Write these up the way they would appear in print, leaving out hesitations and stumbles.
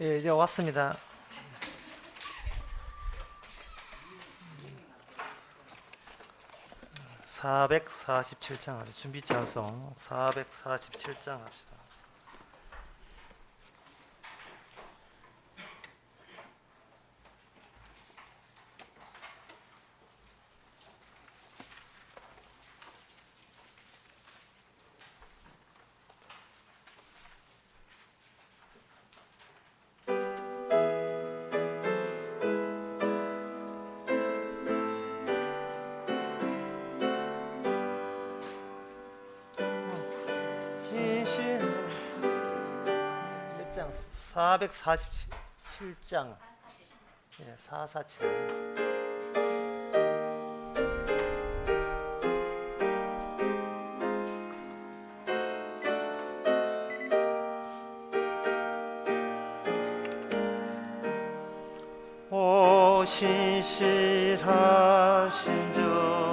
예, 이제 왔습니다. (447장) 준비 찬송 447장 합시다. 몇 장? 447장. 예, 447. 오 신실하신 주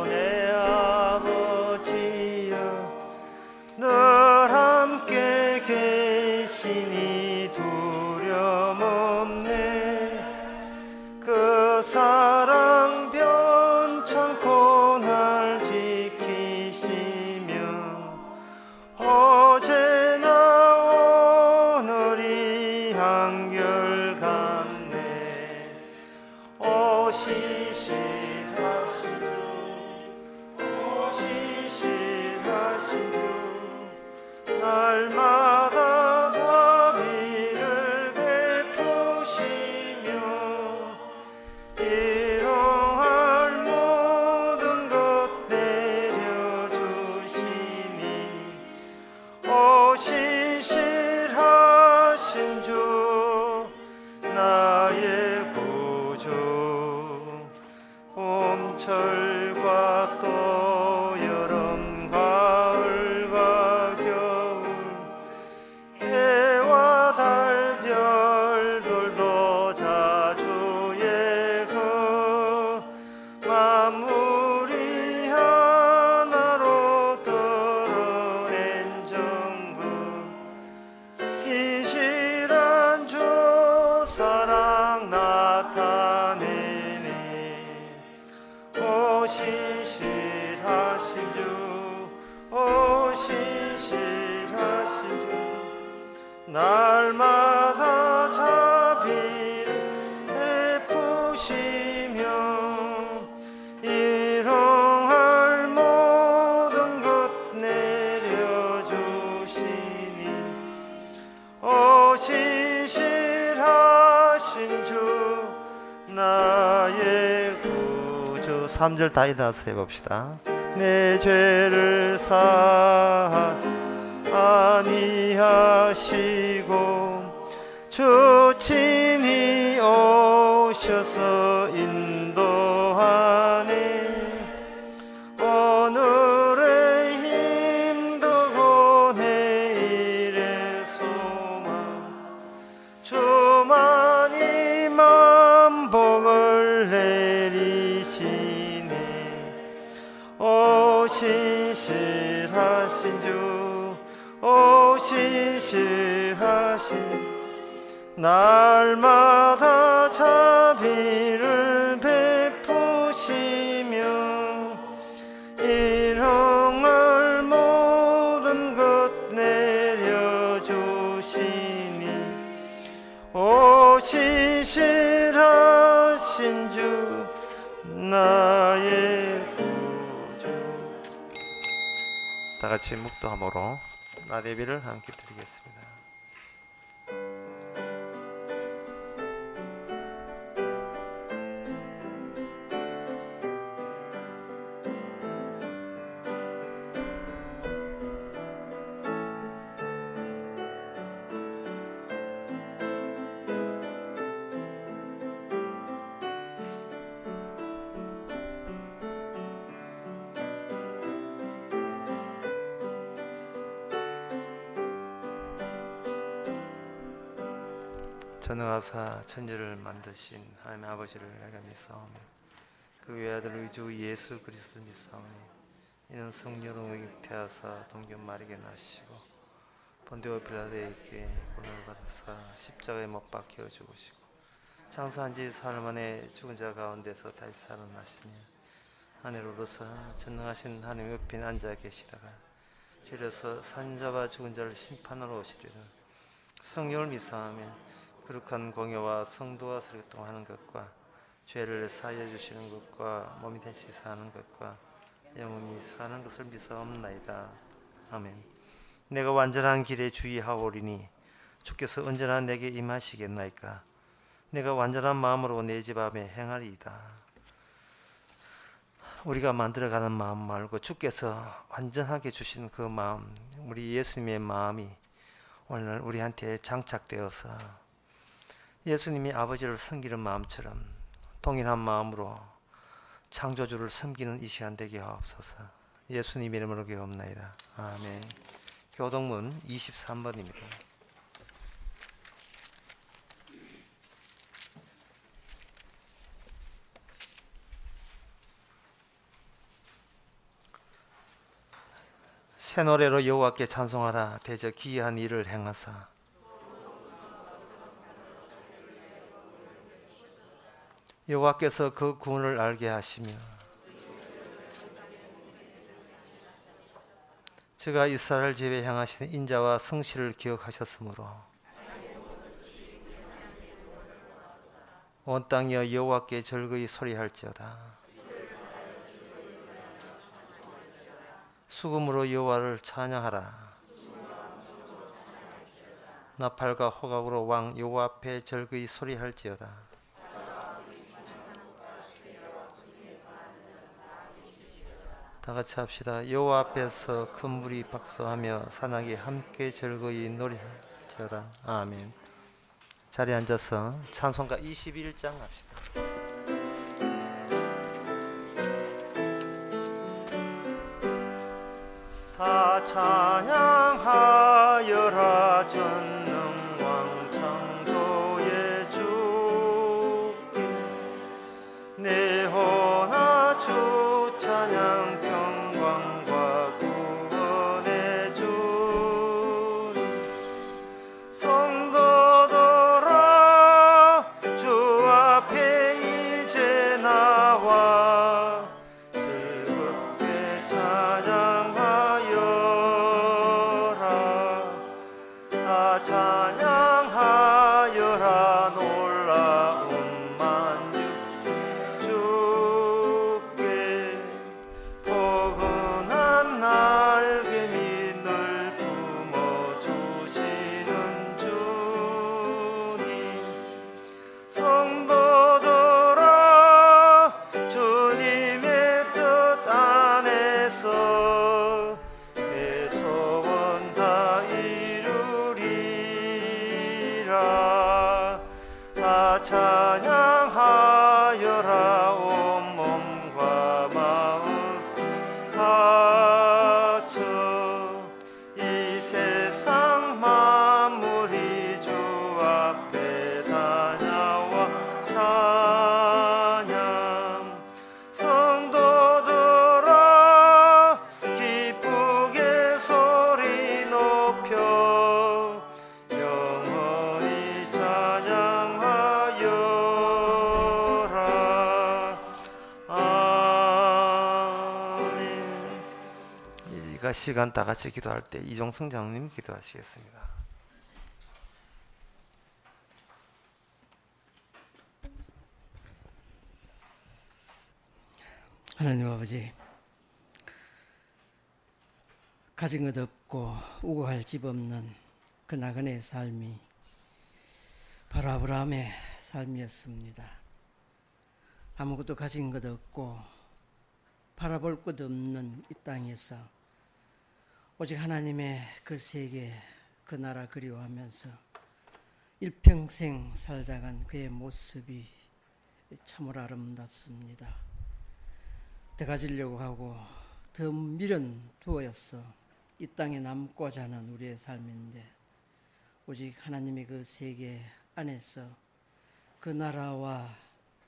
내 아버지여, 늘 함께 계시니 두려움 없네. 그 사랑 변찮고 날 지키시며 어제나 오늘이 한결같네. 오 신실하신 주, 오 신실하신 주, 날마다 자비를 베푸시며 일용할 모든 것 내려주시니 오 신실하신 주 나의 구주. 봄철과 또 여름 가을과 겨울, 해와 달 별들도 자주 예고 만물이 하나로 드러낸 정금, 신실한 주 사랑 나타내네. 오 신실하신 주, 오 신실하신 주, 날마다 자비를 베푸시며 일용할 모든 것 내려주시니 오 신실하신 주 나의 구주. 3절 다 일어나서 해봅시다. 내 죄를 아니하시고 주 친히 오셔서 인도하네. 오늘의 힘도 내일의 소망, 주만이 만복을 내리시네. 오 신실하신 주, 오 신실하신, 날마다 자비를 베푸시며 일용할 모든 것 내려주시니 오 신실하신 주 나의 구주. 다 같이 묵도함으로 나대비를 함께 드리겠습니다. 전능하사 천지를 만드신 하나님 아버지를 내가 믿사오며 그 외아들 우리 주 예수 그리스도 믿사오니 이는 성령으로 잉태하사 동정 마리게 나시고 본디오 빌라도에게 고난을 받아사 십자가에 못 박혀 죽으시고 장사한 지 사흘 만에 죽은 자 가운데서 다시 살아나시며 하늘로 오르사 전능하신 하나님 옆에 앉아 계시다가 이르서 산자와 죽은 자를 심판하러 오시리라. 성령을 미사하며 거룩한 공예와 성도와 설교통하는 것과 죄를 사하여 주시는 것과 몸이 다시 사는 것과 영원히 사는 것을 미사옵나이다. 아멘. 내가 완전한 길에 주의하오리니 주께서 언제나 내게 임하시겠나이까. 내가 완전한 마음으로 내 집 앞에 행하리이다. 우리가 만들어가는 마음 말고 주께서 완전하게 주신 그 마음, 우리 예수님의 마음이 오늘 우리한테 장착되어서 예수님이 아버지를 섬기는 마음처럼 동일한 마음으로 창조주를 섬기는 이 시간 되게 하옵소서. 예수님 이름으로 기도합나이다. 아멘. 교동문 23번입니다. 새 노래로 여호와께 찬송하라. 대저 기이한 일을 행하사 여호와께서 그 구원을 알게 하시며 저가 이스라엘 집에 향하신 인자와 성실을 기억하셨으므로 온 땅이여 여호와께 절거히 소리할지어다. 수금으로 여호와를 찬양하라. 나팔과 호각으로 왕 여호와 앞에 절거히 소리할지어다. 다 같이 합시다. 여호와 앞에서 큰 무리 박수하며 산악이 함께 즐거이 노래할지어다. 아멘. 자리에 앉아서 찬송가 21장 합시다. 다 찬양하여라. 전능왕 창조의 주께 내 혼아 주 찬양 평강과 구원의 주님 성도들아 주 앞에 이제 나와 즐겁게 찬양하여라. 다 찬양하여라. 놀라운 만유 주께 포근한 날개미 늘 품어주시는 주님 성도들아 주님의 뜻 안에서 내 소원 다 이루리라. 다 찬양하여라. 온 몸과 마음 바쳐 이 세상 만물이 주 앞에 다녀와 찬양 성도들아 기쁘게 소리 높여 영원히 찬양하여라. 아멘. 이 시간 다 같이 기도할 때 이종성 장로님 기도하시겠습니다. 하나님 아버지, 가진 것 없고 우고할 집 없는 그 나그네의 삶이 바로 아브라함의 삶이었습니다. 아무것도 가진 것 없고 바라볼 것 없는 이 땅에서 오직 하나님의 그 세계, 그 나라 그리워하면서 일평생 살다간 그의 모습이 참으로 아름답습니다. 더 가지려고 하고 더 미련 두어서 이 땅에 남고자 하는 우리의 삶인데 오직 하나님의 그 세계 안에서 그 나라와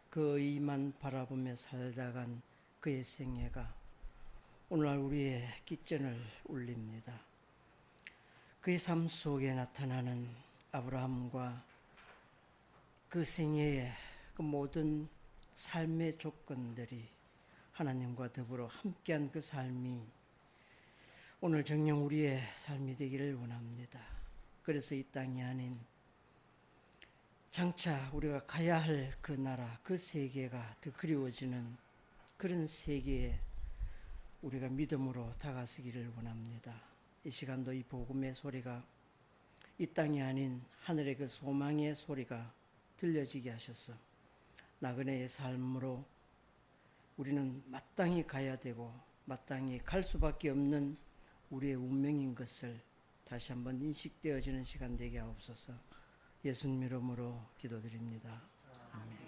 그 의만 바라보며 살다간 그의 생애가 오늘날 우리의 깃전을 울립니다. 그의 삶 속에 나타나는 아브라함과 그 생애의 그 모든 삶의 조건들이 하나님과 더불어 함께한 그 삶이 오늘 정녕 우리의 삶이 되기를 원합니다. 그래서 이 땅이 아닌 장차 우리가 가야 할 그 나라, 그 세계가 더 그리워지는 그런 세계에 우리가 믿음으로 다가서기를 원합니다. 이 시간도 이 복음의 소리가 이 땅이 아닌 하늘의 그 소망의 소리가 들려지게 하셔서 나그네의 삶으로 우리는 마땅히 가야 되고 마땅히 갈 수밖에 없는 우리의 운명인 것을 다시 한번 인식되어지는 시간 되게 하옵소서. 예수님 이름으로 기도드립니다. 아멘.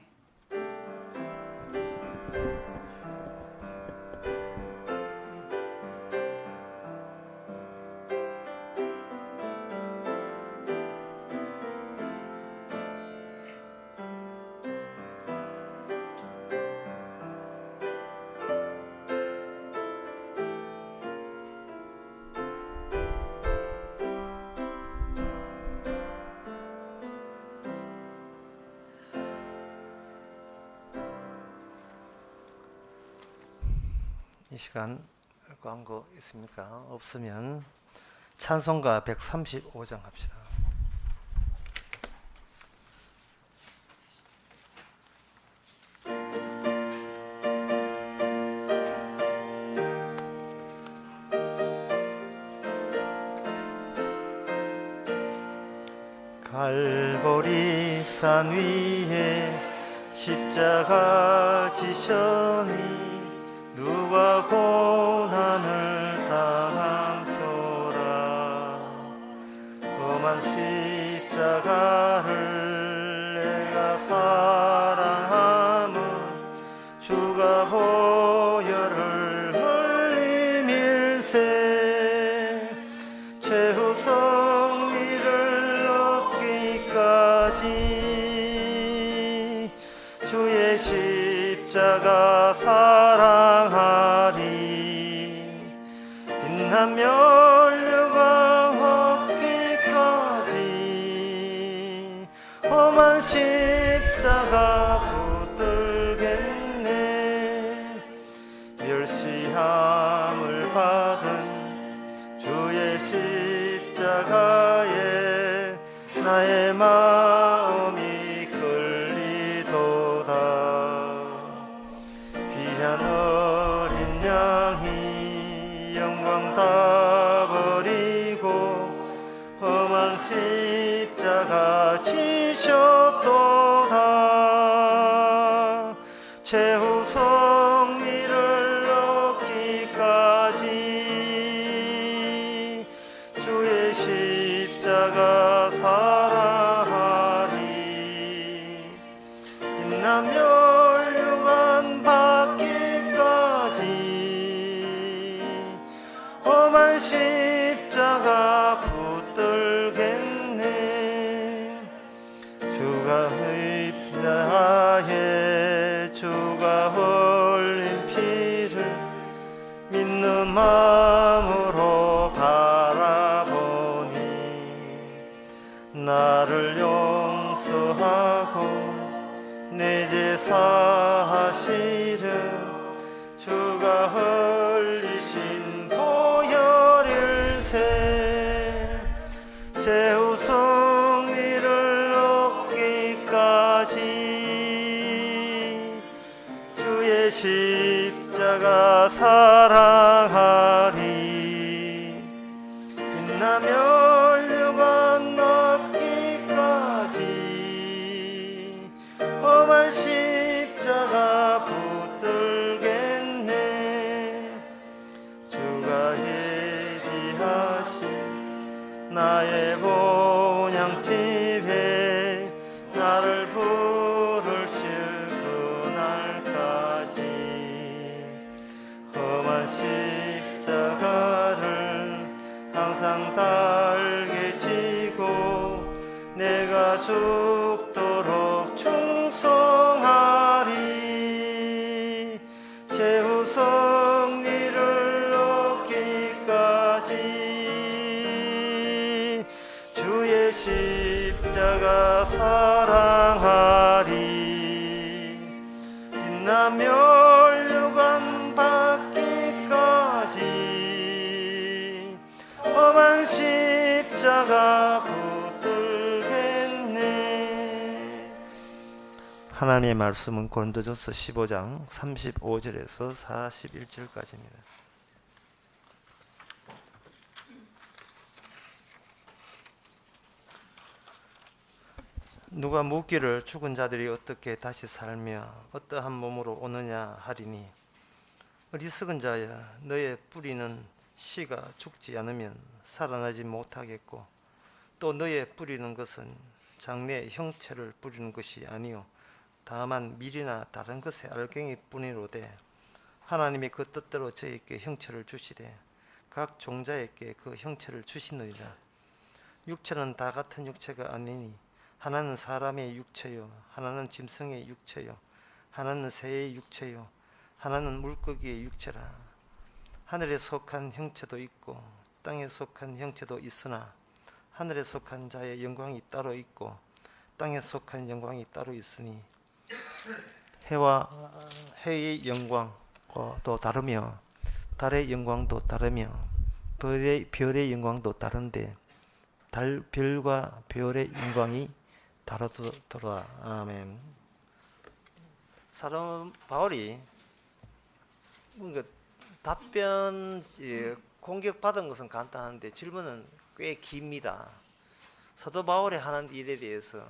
이 시간 광고 있습니까? 없으면 찬송가 135장 합시다. 갈보리 산 위에 십자가 지셨니 누가 고난을 당한 표라. 험한 십자가를 내가 사랑함은 주가 보혈을 흘리밀세 최후 승리를 얻기까지 주의 십자가 사랑하리. 빛난 멸류관 얻기까지 험한 십자가 붙들겠네. 멸시함을 받은 주의 십자가에 나의 마음이 끌리도다. 귀한 어린 양이 영광 다 버리고 험한 십자가 지셨도다. 최후 승리를 얻기까지 주의 십자가 사랑하리. 빛난 멸류관 받기까지 험한 십자가 붙들겠네. 주가 십자가에 주가 흘린 피를 믿는 마음으로 바라보니 나를 용서하고 내 죄 사하시려 주가 흘리신 보혈일세 최후 승리를 얻기까지 주의 십자가 사랑하리. 빛난 멸류관 얻기까지 험한 십자가 붙들겠네. 주가 예비하신 나의 본향집에 나를 부르실 그날까지 험한 십자가를 항상 달게 지고 내가 죽도록 충성하리. 최후 승리를 얻기까지 하나님의 말씀은 고린도전서 15장 35절에서 41절까지입니다. 누가 묻기를 죽은 자들이 어떻게 다시 살며 어떠한 몸으로 오느냐 하리니 어리석은 자야 너의 뿌리는 씨가 죽지 않으면 살아나지 못하겠고 또 너의 뿌리는 것은 장래의 형체를 뿌리는 것이 아니요 다만 밀이나 다른 것의 알갱이 뿐이로되 하나님이 그 뜻대로 저에게 형체를 주시되 각 종자에게 그 형체를 주시느니라. 육체는 다 같은 육체가 아니니 하나는 사람의 육체요 하나는 짐승의 육체요 하나는 새의 육체요 하나는 물고기의 육체라. 하늘에 속한 형체도 있고 땅에 속한 형체도 있으나 하늘에 속한 자의 영광이 따로 있고 땅에 속한 영광이 따로 있으니 해의 영광도 다르며 달의 영광도 다르며 별의 영광도 다른데 별과 별의 영광이 다르더라. 아멘. 사도 바울이 답변 공격받은 것은 간단한데 질문은 꽤 깁니다. 사도 바울이 하는 일에 대해서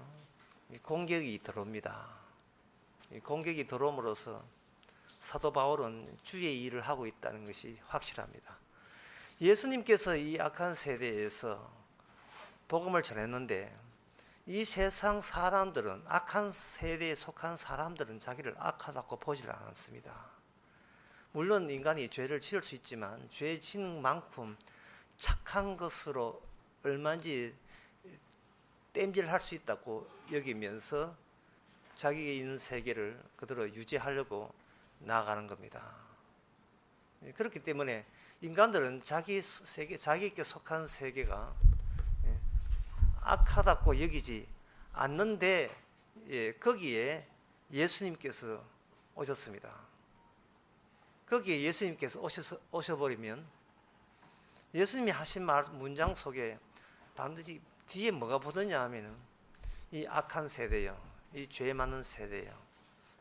공격이 들어옵니다. 공격이 들어옴으로써 사도 바울은 주의 일을 하고 있다는 것이 확실합니다. 예수님께서 이 악한 세대에서 복음을 전했는데 이 세상 사람들은 악한 세대에 속한 사람들은 자기를 악하다고 보질 않습니다. 물론 인간이 죄를 지을 수 있지만 죄 지는 만큼 착한 것으로 얼마든지 땜질할 수 있다고 여기면서 자기가 있는 세계를 그대로 유지하려고 나아가는 겁니다. 그렇기 때문에 인간들은 자기 세계, 자기에게 속한 세계가 악하다고 여기지 않는데 거기에 예수님께서 오셨습니다. 거기에 예수님께서 오셔버리면 예수님이 하신 문장 속에 반드시 뒤에 뭐가 붙었냐 하면 이 악한 세대요, 이 죄 많은 세대요,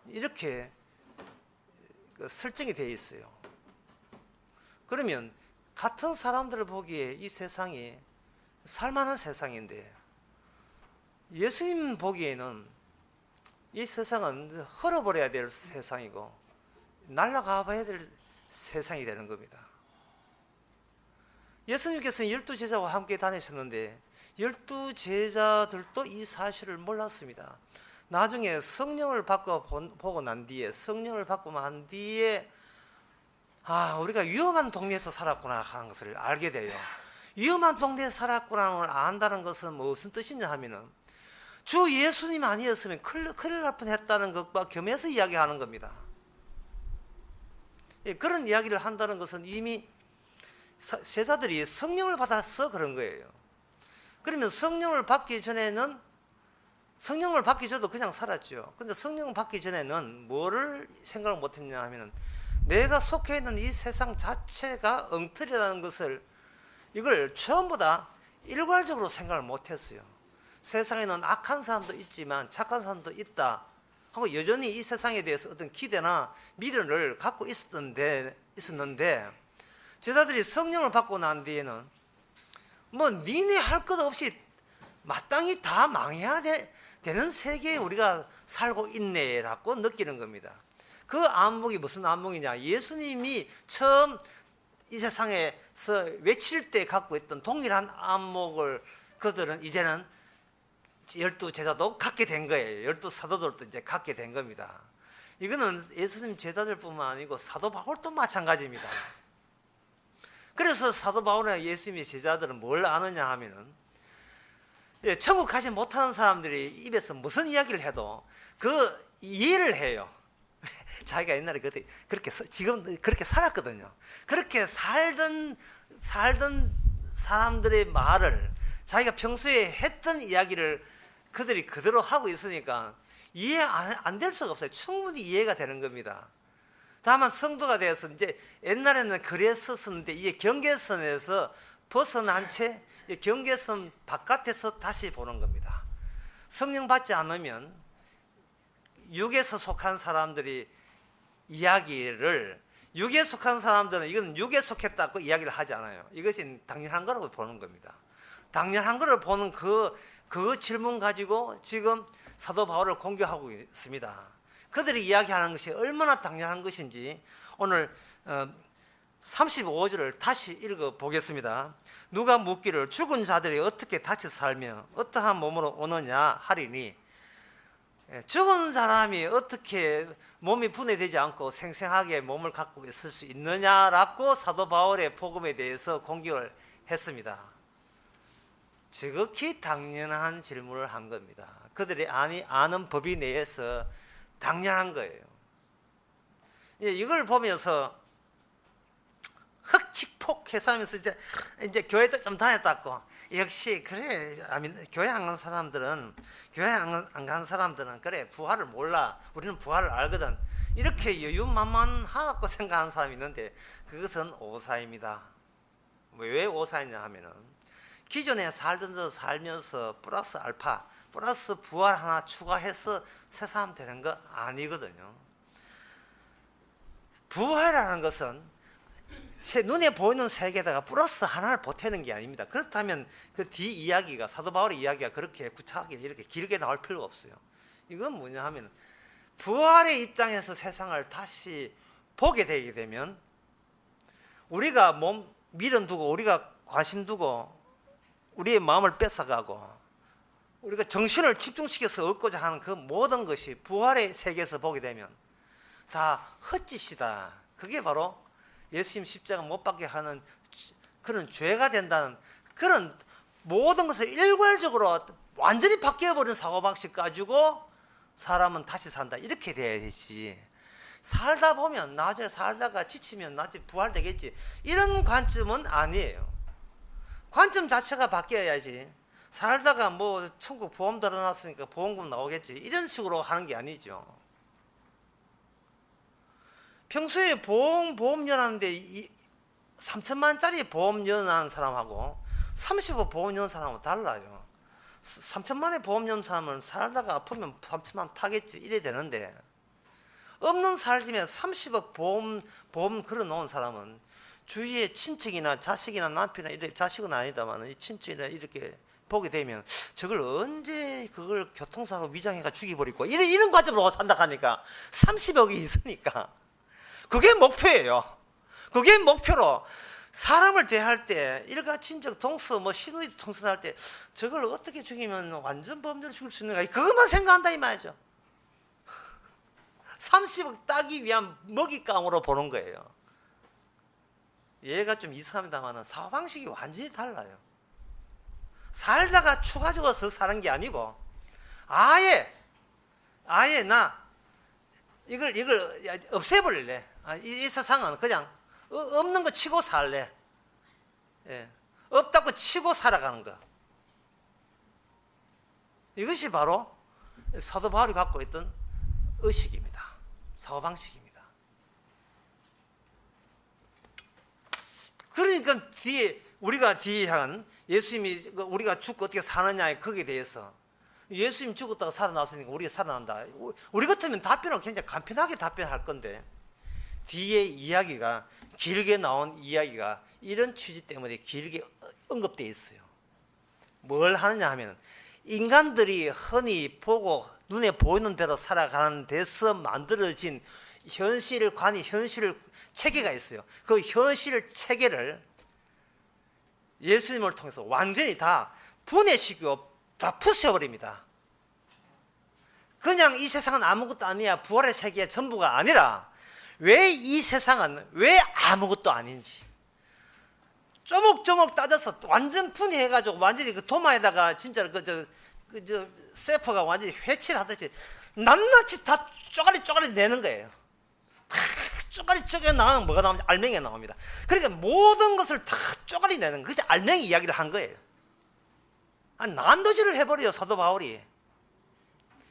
이렇게 설정이 되어 있어요. 그러면 같은 사람들을 보기에 이 세상이 살만한 세상인데 예수님 보기에는 이 세상은 헐어버려야 될 세상이고 날아가 봐야 될 세상이 되는 겁니다. 예수님께서는 12제자와 함께 다니셨는데 12제자들도 이 사실을 몰랐습니다. 나중에 성령을 보고 난 뒤에 우리가 위험한 동네에서 살았구나 하는 것을 알게 돼요. 위험한 동네에서 살았구나를 안다는 것은 무슨 뜻이냐 하면은 주 예수님 아니었으면 큰일 날 뻔했다는 것과 겸해서 이야기하는 겁니다. 그런 이야기를 한다는 것은 이미 제자들이 성령을 받아서 그런 거예요. 그러면 성령을 받기 전에는 성령을 받기 전에도 그냥 살았죠. 근데 성령을 받기 전에는 뭐를 생각을 못했냐 하면은 내가 속해 있는 이 세상 자체가 엉터리라는 것을 이걸 전부 다 일괄적으로 생각을 못했어요. 세상에는 악한 사람도 있지만 착한 사람도 있다 하고 여전히 이 세상에 대해서 어떤 기대나 미련을 갖고 있었는데 제자들이 성령을 받고 난 뒤에는 뭐 니네 할 것 없이 마땅히 다 망해야 되는 세계에 우리가 살고 있네라고 느끼는 겁니다. 그 안목이 무슨 안목이냐? 예수님이 처음 이 세상에서 외칠 때 갖고 있던 동일한 안목을 그들은 이제는 12제자도 갖게 된 거예요. 12사도들도 이제 갖게 된 겁니다. 이거는 예수님 제자들뿐만 아니고 사도 바울도 마찬가지입니다. 그래서 사도 바울이나 예수님의 제자들은 뭘 아느냐 하면은 천국 가지 못하는 사람들이 입에서 무슨 이야기를 해도 그 이해를 해요. 자기가 옛날에 그렇게 지금 그렇게 살았거든요. 그렇게 살던 사람들의 말을 자기가 평소에 했던 이야기를 그들이 그대로 하고 있으니까 이해 안 될 수가 없어요. 충분히 이해가 되는 겁니다. 다만 성도가 되어서 이제 옛날에는 그랬었는데 이게 경계선에서 벗어난 채 경계선 바깥에서 다시 보는 겁니다. 성령 받지 않으면 육에서 속한 사람들이 이야기를, 육에 속한 사람들은 이건 육에 속했다고 이야기를 하지 않아요. 이것이 당연한 거라고 보는 겁니다. 당연한 거를 보는 그 질문 가지고 지금 사도 바울을 공격하고 있습니다. 그들이 이야기하는 것이 얼마나 당연한 것인지 오늘 35절을 다시 읽어 보겠습니다. 누가 묻기를 죽은 자들이 어떻게 다시 살며 어떠한 몸으로 오느냐 하리니, 죽은 사람이 어떻게 몸이 분해되지 않고 생생하게 몸을 갖고 있을 수 있느냐라고 사도 바울의 복음에 대해서 공격을 했습니다. 지극히 당연한 질문을 한 겁니다. 그들이 아는 법이 내에서 당연한 거예요. 이걸 보면서 흑칙폭해서 이제 교회도 좀 다녔다고, 역시 그래, 교회 안 간 사람들은 그래 부활을 몰라, 우리는 부활을 알거든, 이렇게 여유만만하다고 생각하는 사람이 있는데 그것은 오사입니다. 왜 오사이냐 하면은 기존에 살던 데 살면서 플러스 알파 플러스 부활 하나 추가해서 새 사람 되는 거 아니거든요. 부활이라는 것은 눈에 보이는 세계에다가 플러스 하나를 보태는 게 아닙니다. 그렇다면 그 뒤 이야기가, 사도 바울의 이야기가 그렇게 구차하게 이렇게 길게 나올 필요가 없어요. 이건 뭐냐 하면 부활의 입장에서 세상을 다시 보게 되게 되면 우리가 미련 두고 우리가 관심 두고 우리의 마음을 뺏어가고 우리가 정신을 집중시켜서 얻고자 하는 그 모든 것이 부활의 세계에서 보게 되면 다 헛짓이다. 그게 바로 예수님 십자가 못 박게 하는 그런 죄가 된다는, 그런 모든 것을 일괄적으로 완전히 바뀌어버린 사고방식 가지고 사람은 다시 산다, 이렇게 돼야 되지. 살다 보면 나중에 살다가 지치면 나중에 부활되겠지, 이런 관점은 아니에요. 관점 자체가 바뀌어야지. 살다가 뭐 천국 보험 들어놨으니까 보험금 나오겠지, 이런 식으로 하는 게 아니죠. 평소에 보험료 하는데 3천만짜리 보험료 하는 사람하고 30억 보험료 하는 사람하고 달라요. 3천만의 보험료 하는 사람은 살다가 아프면 3천만 타겠지, 이래 되는데 없는 살림에 30억 보험 걸어놓은 사람은 주위에 친척이나 자식이나 남편이나 이렇게, 자식은 아니다만 이 친척이나 이렇게 보게 되면 저걸 언제 그걸 교통사고 위장해가 죽여버리고 이런 과정으로 산다 하니까 30억이 있으니까 그게 목표예요. 그게 목표로 사람을 대할 때 일가 친척 동서 시누이 통선할 때 저걸 어떻게 죽이면 완전 범죄를 죽일 수 있는가, 그것만 생각한다 이 말이죠. 30억 따기 위한 먹잇감으로 보는 거예요. 얘가 좀 이상합니다만 사고방식이 완전히 달라요. 살다가 추가적으로 사는 게 아니고 아예 나 이걸 없애버릴래. 이 세상은 그냥 없는 거 치고 살래. 없다고 치고 살아가는 거. 이것이 바로 사도 바울이 갖고 있던 의식입니다. 사고방식입니다. 그러니까 우리가 뒤에 한 예수님이 우리가 죽고 어떻게 사느냐에 거기에 대해서 예수님 죽었다가 살아났으니까 우리가 살아난다. 우리 같으면 답변을 굉장히 간편하게 답변할 건데 뒤에 이야기가, 길게 나온 이야기가 이런 취지 때문에 길게 언급되어 있어요. 뭘 하느냐 하면 인간들이 흔히 보고 눈에 보이는 대로 살아가는 데서 만들어진 현실 체계가 있어요. 그 현실 체계를 예수님을 통해서 완전히 다 분해시키고 다 부숴버립니다. 그냥 이 세상은 아무것도 아니야, 부활의 세계의 전부가 아니라 왜 이 세상은 왜 아무것도 아닌지 쪼목쪼목 따져서 완전 분해해가지고 완전히 그 도마에다가 진짜로 세퍼가 완전히 회치를 하듯이 낱낱이 다 쪼가리 내는 거예요. 다 쪼가리 나오면 뭐가 나오면 알맹이가 나옵니다. 그러니까 모든 것을 다 쪼가리 내는, 그게 알맹이 이야기를 한 거예요. 난도질을 해버려요, 사도 바울이.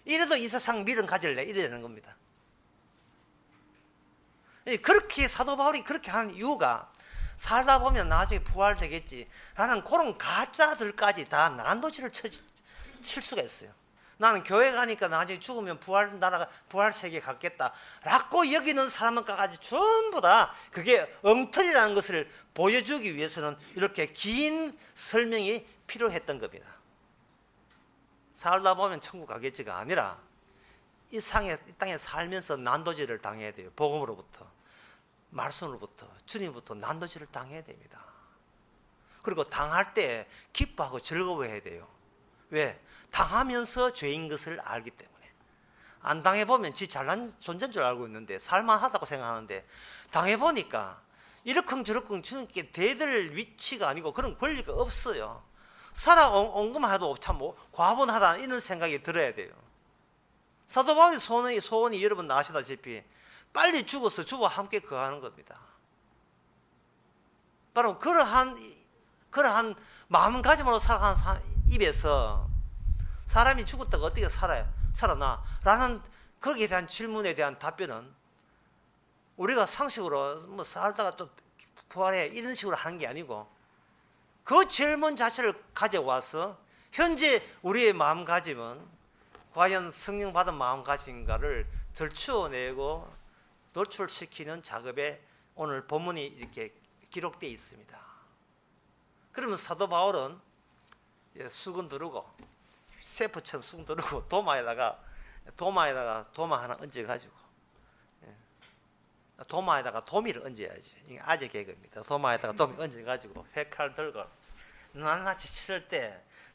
이래도 이 세상 미련 가질래, 이래 되는 겁니다. 그렇게 사도 바울이 그렇게 하는 이유가 살다 보면 나중에 부활되겠지 라는 그런 가짜들까지 다 난도질을 칠 수가 있어요. 나는 교회 가니까 나중에 죽으면 부활 나라가 부활 세계에 갔겠다라고 여기는 사람까지 전부 다 그게 엉터리라는 것을 보여주기 위해서는 이렇게 긴 설명이 필요했던 겁니다. 살다 보면 천국 가겠지가 아니라 이 땅에 살면서 난도질을 당해야 돼요. 복음으로부터, 말씀으로부터, 주님부터 난도질을 당해야 됩니다. 그리고 당할 때 기뻐하고 즐거워해야 돼요. 왜? 당하면서 죄인 것을 알기 때문에. 안 당해보면 지 잘난 존재인 줄 알고 있는데 살만하다고 생각하는데 당해보니까 이러쿵저러쿵 주님께 대들 위치가 아니고 그런 권리가 없어요. 살아온 것만 해도 참 과분하다 이런 생각이 들어야 돼요. 사도 바울의 소원이 여러분 아시다시피 빨리 죽어서 주와 함께 거하는 겁니다. 바로 그러한 마음가짐으로 살아가는 입에서 사람이 죽었다가 어떻게 살아나? 라는 거기에 대한 질문에 대한 답변은 우리가 상식으로 뭐 살다가 또 부활해 이런 식으로 하는 게 아니고 그 질문 자체를 가져와서 현재 우리의 마음가짐은 과연 성령 받은 마음가짐인가를 들추어내고 노출시키는 작업에 오늘 본문이 이렇게 기록되어 있습니다. 그러면 사도 바울은 수건 두르고 세포처럼 수건 두르고 도마에다가 도마 하나 얹어가지고 도마에다가 도미를 얹어야지. 이게 아재 개그입니다. 도마에다가 도미 얹어가지고 회칼 들고 날같이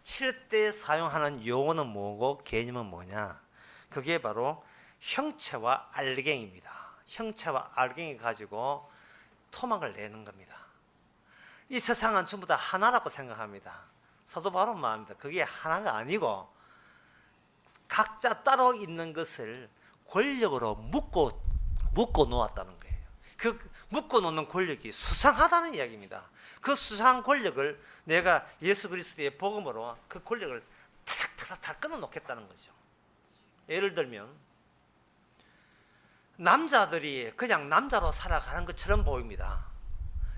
칠 때 사용하는 용어는 뭐고 개념은 뭐냐? 그게 바로 형체와 알갱이입니다. 형체와 알갱이 가지고 토막을 내는 겁니다. 이 세상은 전부 다 하나라고 생각합니다. 사도 바울은 말합니다. 그게 하나가 아니고 각자 따로 있는 것을 권력으로 묶어 놓았다는 거예요. 그 묶어 놓는 권력이 수상하다는 이야기입니다. 그 수상한 권력을 내가 예수 그리스도의 복음으로 그 권력을 타닥타닥 다 끊어 놓겠다는 거죠. 예를 들면 남자들이 그냥 남자로 살아가는 것처럼 보입니다.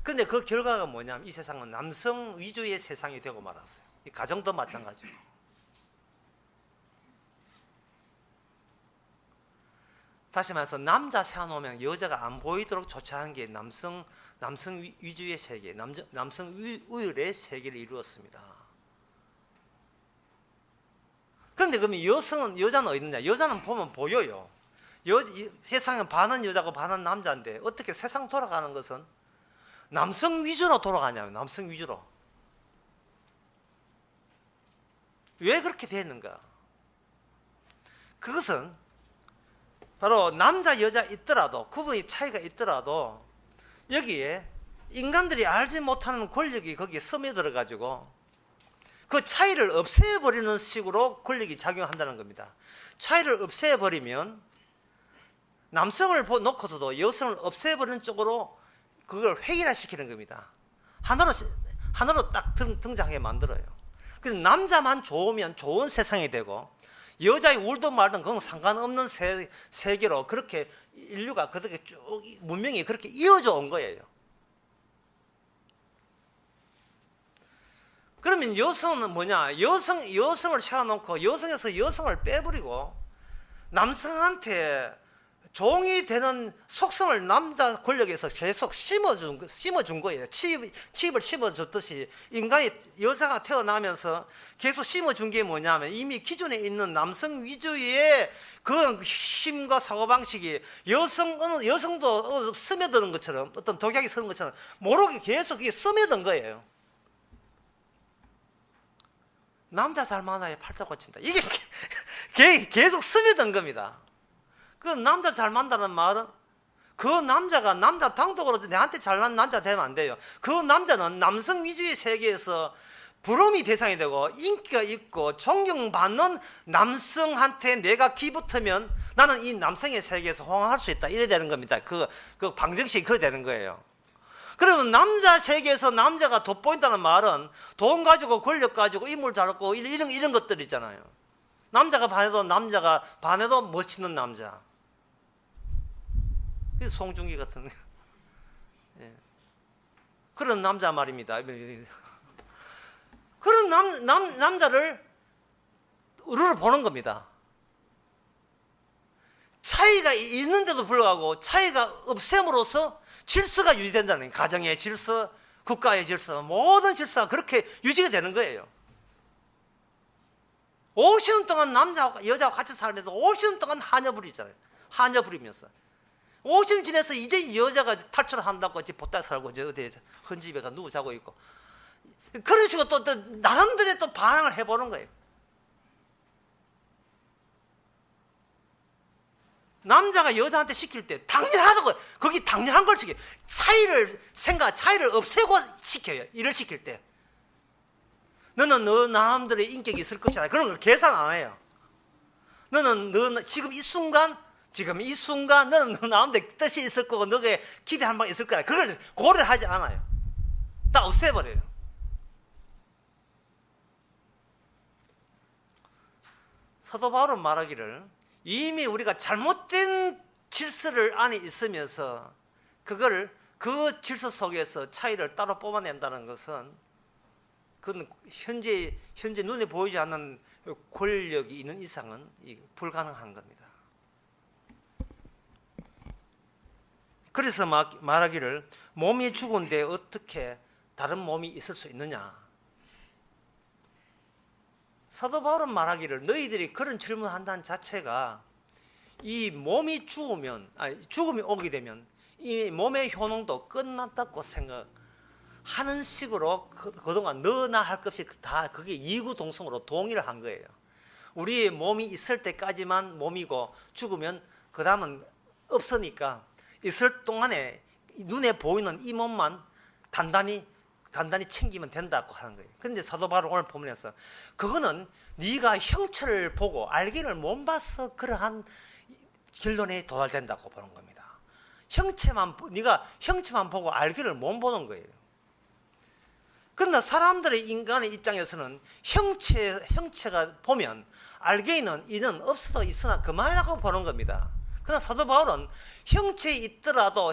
그런데 그 결과가 뭐냐면 이 세상은 남성 위주의 세상이 되고 말았어요. 이 가정도 마찬가지고. 다시 말해서 남자 세워놓으면 여자가 안 보이도록 조치하는 게 남성 위주의 세계, 남성 우열의 세계를 이루었습니다. 그런데 그러면 여자는 어디 있느냐? 여자는 보면 보여요. 세상은 반은 여자고 반은 남자인데 어떻게 세상 돌아가는 것은 남성 위주로 돌아가냐면 남성 위주로. 왜 그렇게 되었는가? 그것은 바로 남자 여자 있더라도 구분이 차이가 있더라도 여기에 인간들이 알지 못하는 권력이 거기에 스며들어 가지고 그 차이를 없애버리는 식으로 권력이 작용한다는 겁니다. 차이를 없애버리면 남성을 놓고서도 여성을 없애버리는 쪽으로 그걸 획일화시키는 겁니다. 하나로 딱 등장하게 만들어요. 그래서 남자만 좋으면 좋은 세상이 되고 여자의 울든 말든 그건 상관없는 세계로 그렇게 인류가 그렇게 쭉 문명이 그렇게 이어져 온 거예요. 그러면 여성은 뭐냐? 여성을 세워놓고 여성에서 여성을 빼버리고 남성한테 종이 되는 속성을 남자 권력에서 계속 심어준 거예요. 칩을 심어줬듯이 인간이 여자가 태어나면서 계속 심어준 게 뭐냐면 이미 기존에 있는 남성 위주의 그 힘과 사고방식이 여성도 스며드는 것처럼 어떤 독약이 서는 것처럼 모르게 계속 이게 스며든 거예요. 남자 잘 만나야 팔자 고친다. 이게 계속 스며든 겁니다. 그 남자 잘 만나는 말은 그 남자가 남자 당독으로 내한테 잘난 남자 되면 안 돼요. 그 남자는 남성 위주의 세계에서 부러움이 대상이 되고 인기가 있고 존경받는 남성한테 내가 기붙으면 나는 이 남성의 세계에서 호응할 수 있다. 이래 되는 겁니다. 그 방정식이 그래 되는 거예요. 그러면 남자 세계에서 남자가 돋보인다는 말은 돈 가지고 권력 가지고 인물 잘하고 이런 것들 있잖아요. 남자가 반해도 멋있는 남자. 그래서 송중기 같은 그런 남자 말입니다. 그런 남자를 룰을 보는 겁니다. 차이가 있는데도 불구하고 차이가 없앰으로써 질서가 유지된다는 거예요. 가정의 질서, 국가의 질서, 모든 질서가 그렇게 유지가 되는 거예요. 50년 동안 남자와 여자와 같이 살면서 50년 동안 하녀부리잖아요. 하녀부리면서 50년 지내서 이제 여자가 탈출한다고 집 보따리 살고 어디 헌집에 가 누워 자고 있고, 그런 식으로 또 나름대로 또 반항을 해보는 거예요. 남자가 여자한테 시킬 때 당연하다고, 거기 당연한 걸 시켜요. 차이를 없애고 시켜요. 일을 시킬 때 너는 너 나름대로의 인격이 있을 것이다, 그런 걸 계산 안 해요. 너는 너 지금 이 순간 너는 너 나름대로 뜻이 있을 거고 너게 기대한 바가 있을 거라, 그걸 고려를 하지 않아요. 다 없애버려요. 사도 바울은 말하기를, 이미 우리가 잘못된 질서를 안에 있으면서 그 질서 속에서 차이를 따로 뽑아낸다는 것은, 그건 현재 눈에 보이지 않는 권력이 있는 이상은 불가능한 겁니다. 그래서 말하기를, 몸이 죽은데 어떻게 다른 몸이 있을 수 있느냐. 사도 바울은 말하기를, 너희들이 그런 질문한다는 자체가 이 몸이 죽음이 오게 되면 이 몸의 효능도 끝났다고 생각하는 식으로 그동안 너나 할 것 없이 다 그게 이구동성으로 동의를 한 거예요. 우리 몸이 있을 때까지만 몸이고 죽으면 그 다음은 없으니까 있을 동안에 눈에 보이는 이 몸만 단단히 챙기면 된다고 하는 거예요. 그런데 사도 바울 오늘 본문에서 그거는 네가 형체를 보고 알기를 못 봐서 그러한 결론에 도달된다고 보는 겁니다. 네가 형체만 보고 알기를 못 보는 거예요. 그러나 사람들의 인간의 입장에서는 형체가 보면 알게는 이는 없어도 있으나 그만이라고 보는 겁니다. 그러나 사도 바울은 형체에 있더라도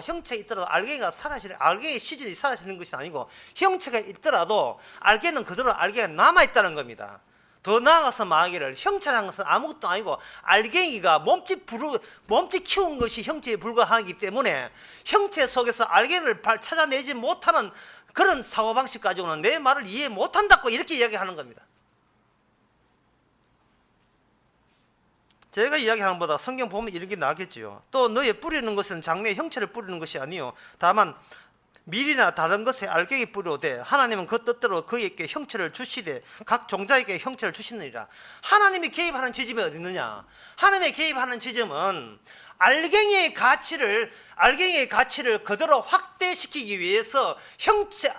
알게가 알게의 시즌이 사라지는 것이 아니고, 형체가 있더라도 알게는 그대로 알게가 남아있다는 겁니다. 더 나아가서 말하기를, 형체라는 것은 아무것도 아니고 알갱이가 몸짓 키운 것이 형체에 불과하기 때문에 형체 속에서 알갱이를 찾아내지 못하는 그런 사고방식 가지고는 내 말을 이해 못한다고 이렇게 이야기하는 겁니다. 제가 이야기하는 것보다 성경 보면 이런 게 나겠지요. 또 너의 뿌리는 것은 장래의 형체를 뿌리는 것이 아니요 다만 밀이나 다른 것에 알갱이 뿌려오되 하나님은 그 뜻대로 그에게 형체를 주시되 각 종자에게 형체를 주시느니라. 하나님이 개입하는 지점이 어디 있느냐? 하나님의 개입하는 지점은 알갱이의 가치를 그대로 확대시키기 위해서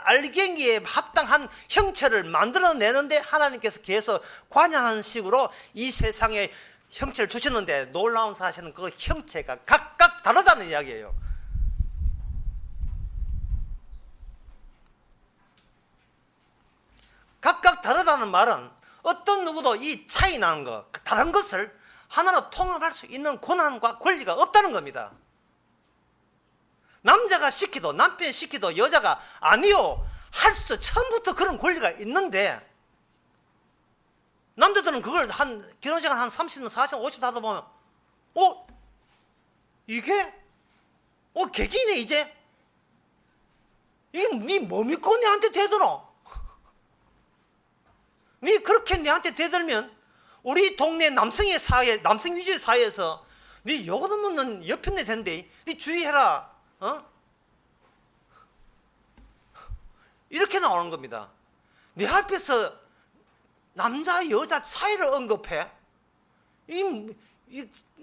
알갱이에 합당한 형체를 만들어내는데 하나님께서 계속 관여하는 식으로 이 세상에 형체를 주셨는데, 놀라운 사실은 그 형체가 각각 다르다는 이야기예요. 각각 다르다는 말은 어떤 누구도 이 차이 나는 것, 다른 것을 하나로 통합할 수 있는 권한과 권리가 없다는 겁니다. 남자가 시키도 남편이 시키도 여자가 아니요 할 수 처음부터 그런 권리가 있는데, 남자들은 그걸 결혼시간 한 30년, 40년, 50년 하다 보면 이게 개기네 이제. 이게 네 뭐 믿고 내한테 대들어? 네 그렇게 내한테 대들면 우리 동네 남성 위주의 사회에서 네 여거는 여편네 된대. 네 주의해라. 이렇게 나오는 겁니다. 내 앞에서 남자 여자 차이를 언급해.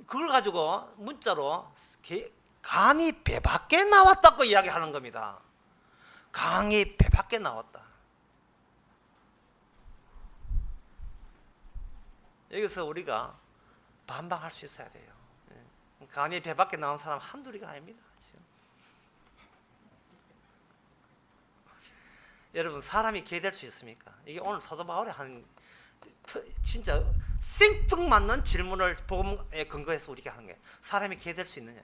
그걸 가지고 문자로 강이 배 밖에 나왔다고 이야기하는 겁니다. 강이 배 밖에 나왔다. 여기서 우리가 반박할 수 있어야 돼요. 강이 배 밖에 나온 사람 한둘이가 아닙니다. 지금. 여러분, 사람이 개될 수 있습니까? 이게 오늘 사도 바울이 한 진짜 생뚱맞는 질문을 복음에 근거해서 우리가 하는 거예요. 사람이 개될 수 있느냐.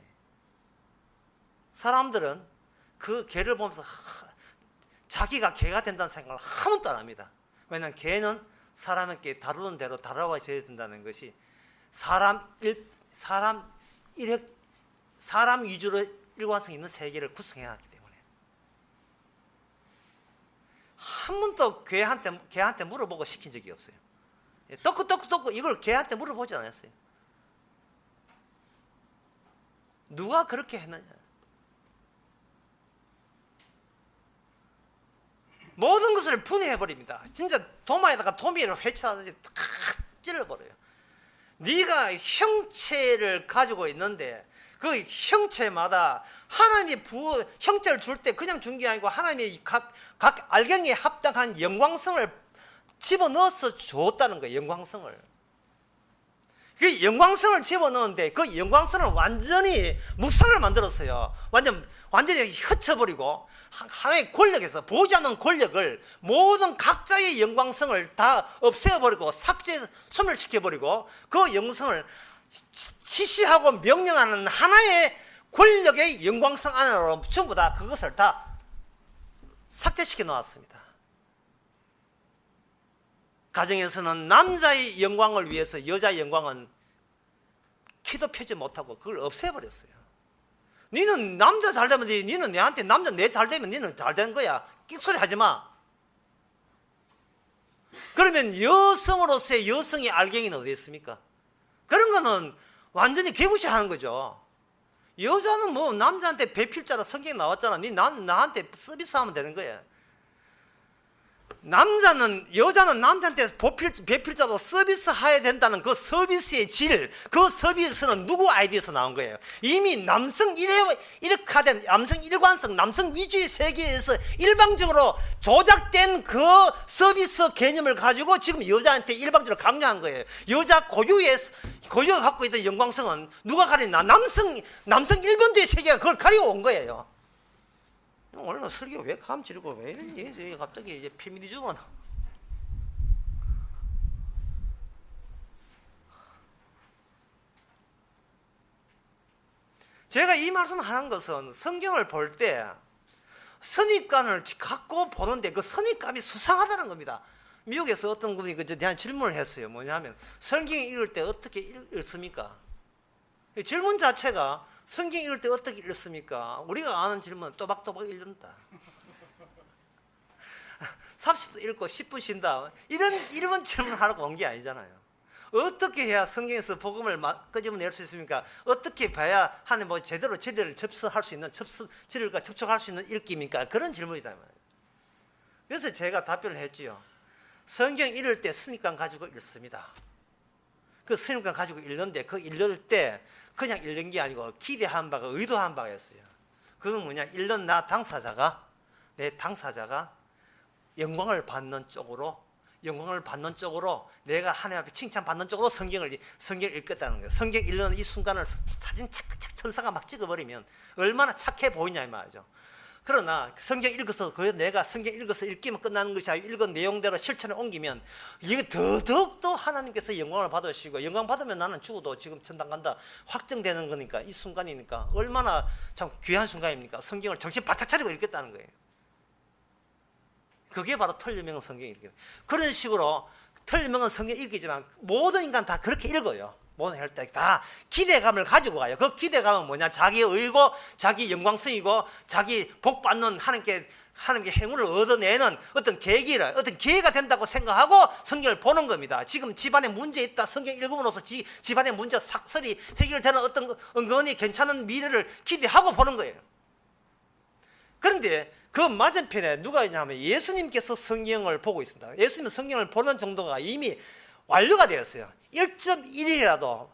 사람들은 그 개를 보면서 자기가 개가 된다는 생각을 한 번도 안 합니다. 왜냐하면 개는 사람에게 다루는 대로 다뤄져야 된다는 것이 사람 위주로 일관성 있는 세계를 구성해 놨기 때문에 한 번도 걔한테 물어보고 시킨 적이 없어요. 떡고 이걸 걔한테 물어보지 않았어요. 누가 그렇게 했느냐? 모든 것을 분해해버립니다. 진짜 도마에다가 도미를 회치하듯이 탁 찔러버려요. 네가 형체를 가지고 있는데 그 형체마다 하나님이 형체를 줄 때 그냥 준 게 아니고 하나님이 각 알갱이에 합당한 영광성을 집어넣어서 줬다는 거예요. 영광성을. 그 영광성을 집어넣었는데 그 영광성을 완전히 묵상을 만들었어요. 완전히 흩쳐버리고 하나의 권력에서 보이지 않는 권력을 모든 각자의 영광성을 다 없애버리고 소멸시켜버리고 그 영성을 지시하고 명령하는 하나의 권력의 영광성 안으로 전부 다 그것을 다 삭제시켜 놓았습니다. 가정에서는 남자의 영광을 위해서 여자의 영광은 키도 펴지 못하고 그걸 없애버렸어요. 니는 남자 잘 되면 니는 내한테 남자 내 잘 되면 니는 잘 되는 거야. 끽소리 하지 마. 그러면 여성으로서의 여성의 알갱이는 어디 있습니까? 그런 거는 완전히 개무시하는 거죠. 여자는 뭐 남자한테 배필자라 성경에 나왔잖아. 나한테 서비스하면 되는 거야. 여자는 남자한테 배필자로 서비스해야 된다는 그 서비스의 질, 그 서비스는 누구 아이디어에서 나온 거예요? 이미 남성 일획화된 남성 일관성, 남성 위주의 세계에서 일방적으로 조작된 그 서비스 개념을 가지고 지금 여자한테 일방적으로 강요한 거예요. 여자 고유가 갖고 있던 영광성은 누가 가리나? 남성 1번도의 세계가 그걸 가리고 온 거예요. 오늘 설교 왜 감지르고 왜 이러지? 갑자기 이제 페미니즘은 제가 이 말씀 하는 것은 성경을 볼 때 선입관을 갖고 보는데 그 선입관이 수상하다는 겁니다. 미국에서 어떤 분이 저한테 질문을 했어요. 뭐냐면 성경 읽을 때 어떻게 읽습니까? 질문 자체가 성경 읽을 때 어떻게 읽습니까? 우리가 아는 질문은 또박또박 읽는다. 30분 읽고 10분 쉰다. 이런 질문을 하라고 온 게 아니잖아요. 어떻게 해야 성경에서 복음을 끄집어낼 수 있습니까? 어떻게 봐야 하나님 뭐 제대로 진리를 접수할 수 있는 진리가 접촉할 수 있는 읽기입니까? 그런 질문이다 말이에요. 그래서 제가 답변을 했지요. 성경 읽을 때 선입관 가지고 읽습니다. 그 선입관 가지고 읽는데 그 읽을 때 그냥 읽는 게 아니고 기대한 바가 의도한 바가 있어요. 그건 뭐냐? 읽는 내 당사자가 영광을 받는 쪽으로 내가 하나님 앞에 칭찬받는 쪽으로 성경을 읽겠다는 거예요. 성경 읽는 이 순간을 사진 착착 천사가 막 찍어버리면 얼마나 착해 보이냐 이 말이죠. 그러나 성경 읽어서 내가 성경 읽어서 읽기만 끝나는 것이 아니고 읽은 내용대로 실천에 옮기면 이게 더더욱더 하나님께서 영광을 받으시고 영광 받으면 나는 죽어도 지금 천당 간다 확정되는 거니까 이 순간이니까 얼마나 참 귀한 순간입니까? 성경을 정신 바짝 차리고 읽겠다는 거예요. 그게 바로 틀림명은 성경 읽기. 그런 식으로 틀림명은 성경 읽기지만 모든 인간 다 그렇게 읽어요. 모든 혈당 다 기대감을 가지고 가요. 그 기대감은 뭐냐? 자기 의고, 자기 영광성이고, 자기 복 받는 하나님께 행운을 얻어내는 어떤 기회가 된다고 생각하고 성경을 보는 겁니다. 지금 집안에 문제 있다. 성경 읽음으로써 집안의 문제 삭설이 해결되는 어떤 은근히 괜찮은 미래를 기대하고 보는 거예요. 그런데 그 맞은편에 누가 있냐면 예수님께서 성경을 보고 있습니다. 예수님은 성경을 보는 정도가 이미 완료가 되었어요. 1.1이라도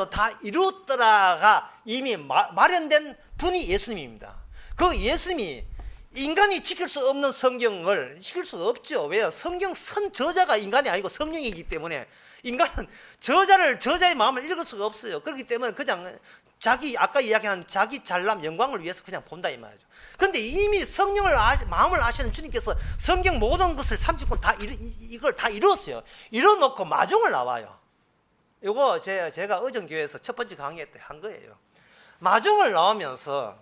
다 이루었더라가 이미 마련된 분이 예수님입니다. 그 예수님이 인간이 지킬 수 없는 성경을 지킬 수가 없죠. 왜요? 성경 저자가 인간이 아니고 성령이기 때문에 인간은 저자의 마음을 읽을 수가 없어요. 그렇기 때문에 그냥 아까 이야기한 자기 잘남 영광을 위해서 그냥 본다 이 말이죠. 그런데 이미 성령을 마음을 아시는 주님께서 성경 모든 것을 30권 이걸 다 이루었어요. 이뤄놓고 마중을 나와요. 이거 제가 의정교회에서 첫 번째 강의 때 한 거예요. 마중을 나오면서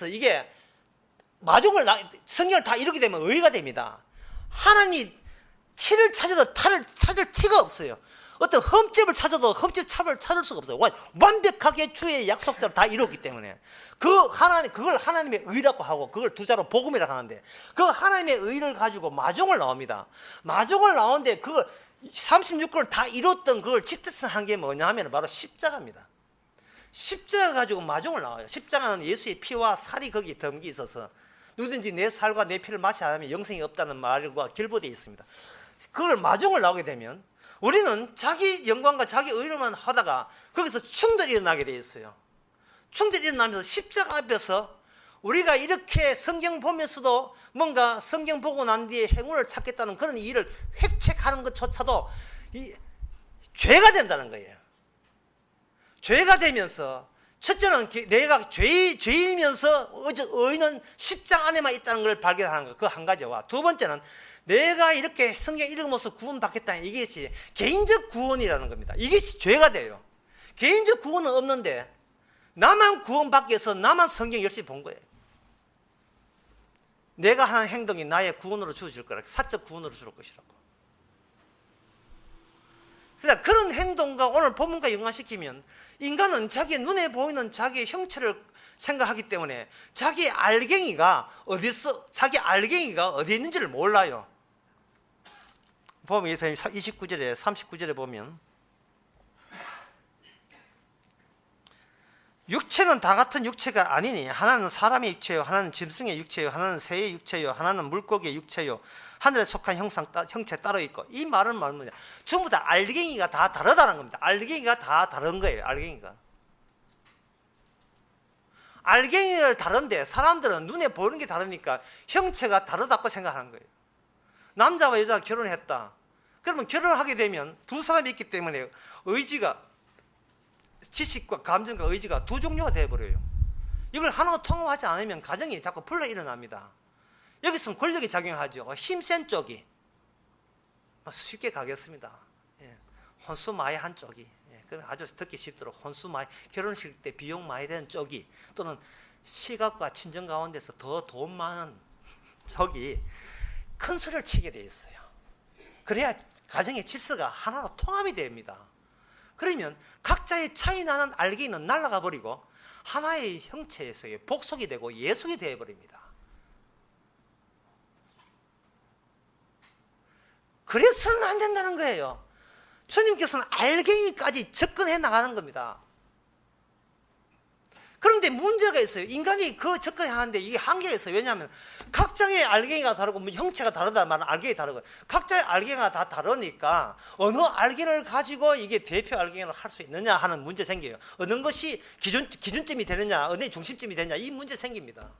이게 성경을 다 이루게 되면 의의가 됩니다. 하나님이 티를 찾아도 탈을 찾을 티가 없어요. 어떤 흠집을 찾아도 흠집을 찾을 수가 없어요. 완벽하게 주의 약속대로 다 이루었기 때문에 그걸 하나님의 의라고 하고 그걸 두자로 복음이라고 하는데 그 하나님의 의를 가지고 마종을 나옵니다. 마종을 나오는데 그걸 36권을 다 이뤘던 그걸 집대성한 게 뭐냐 하면 바로 십자가입니다. 십자가 가지고 마종을 나와요. 십자가는 예수의 피와 살이 거기에 담겨 있어서 누구든지 내 살과 내 피를 마셔야 하면 영생이 없다는 말과 결부되어 있습니다. 그걸 마종을 나오게 되면 우리는 자기 영광과 자기 의로만 하다가 거기서 충돌이 일어나게 되어 있어요. 충돌이 일어나면서 십자가 앞에서 우리가 이렇게 성경 보면서도 뭔가 성경 보고 난 뒤에 행운을 찾겠다는 그런 일을 획책하는 것조차도 죄가 된다는 거예요. 죄가 되면서 첫째는 내가 죄인이면서 의는 십자가 안에만 있다는 걸 발견하는 것, 그 한 가지와 두 번째는 내가 이렇게 성경 읽으면서 구원받겠다는 이것이 개인적 구원이라는 겁니다. 이것이 죄가 돼요. 개인적 구원은 없는데 나만 구원받기 위해서 나만 성경 열심히 본 거예요. 내가 하는 행동이 나의 구원으로 주어질 거라, 사적 구원으로 줄 것이라고. 그러니까 그런 행동과 오늘 본문과 연관시키면 인간은 자기 눈에 보이는 자기 형체를 생각하기 때문에 자기 알갱이가 어디 있는지를 몰라요. 보면 29절에 39절에 보면 육체는 다 같은 육체가 아니니 하나는 사람의 육체요, 하나는 짐승의 육체요, 하나는 새의 육체요, 하나는 물고기의 육체요, 하늘에 속한 형체 따로 있고. 이 말은 뭐냐? 전부 다 알갱이가 다 다르다는 겁니다. 알갱이가 다 다른 거예요. 알갱이가 다른데 사람들은 눈에 보이는 게 다르니까 형체가 다르다고 생각하는 거예요. 남자와 여자가 결혼했다. 그러면 결혼하게 되면 두 사람이 있기 때문에 의지가, 지식과 감정과 의지가 두 종류가 되어버려요. 이걸 하나가 통합하지 않으면 가정이 자꾸 불러 일어납니다. 여기서는 권력이 작용하죠. 힘센 쪽이 쉽게 가겠습니다. 혼수 많이 한 쪽이, 아주 듣기 쉽도록 혼수 많이, 결혼식 때 비용 많이 드는 쪽이, 또는 시각과 친정 가운데서 더 돈 많은 쪽이 큰 소리를 치게 돼 있어요. 그래야 가정의 질서가 하나로 통합이 됩니다. 그러면 각자의 차이 나는 알갱이는 날아가 버리고 하나의 형체에서의 복속이 되고 예속이 되어 버립니다. 그래서는 안 된다는 거예요. 주님께서는 알갱이까지 접근해 나가는 겁니다. 그런데 문제가 있어요. 인간이 그 접근하는데 이게 한계가 있어요. 왜냐하면 각자의 알갱이가 다르고 형체가 다르다는 말은 알갱이 다르고, 각자의 알갱이가 다 다르니까 어느 알갱이를 가지고 이게 대표 알갱이를 할 수 있느냐 하는 문제 생겨요. 어느 것이 기준점이 되느냐, 어느 중심점이 되느냐, 이 문제 생깁니다.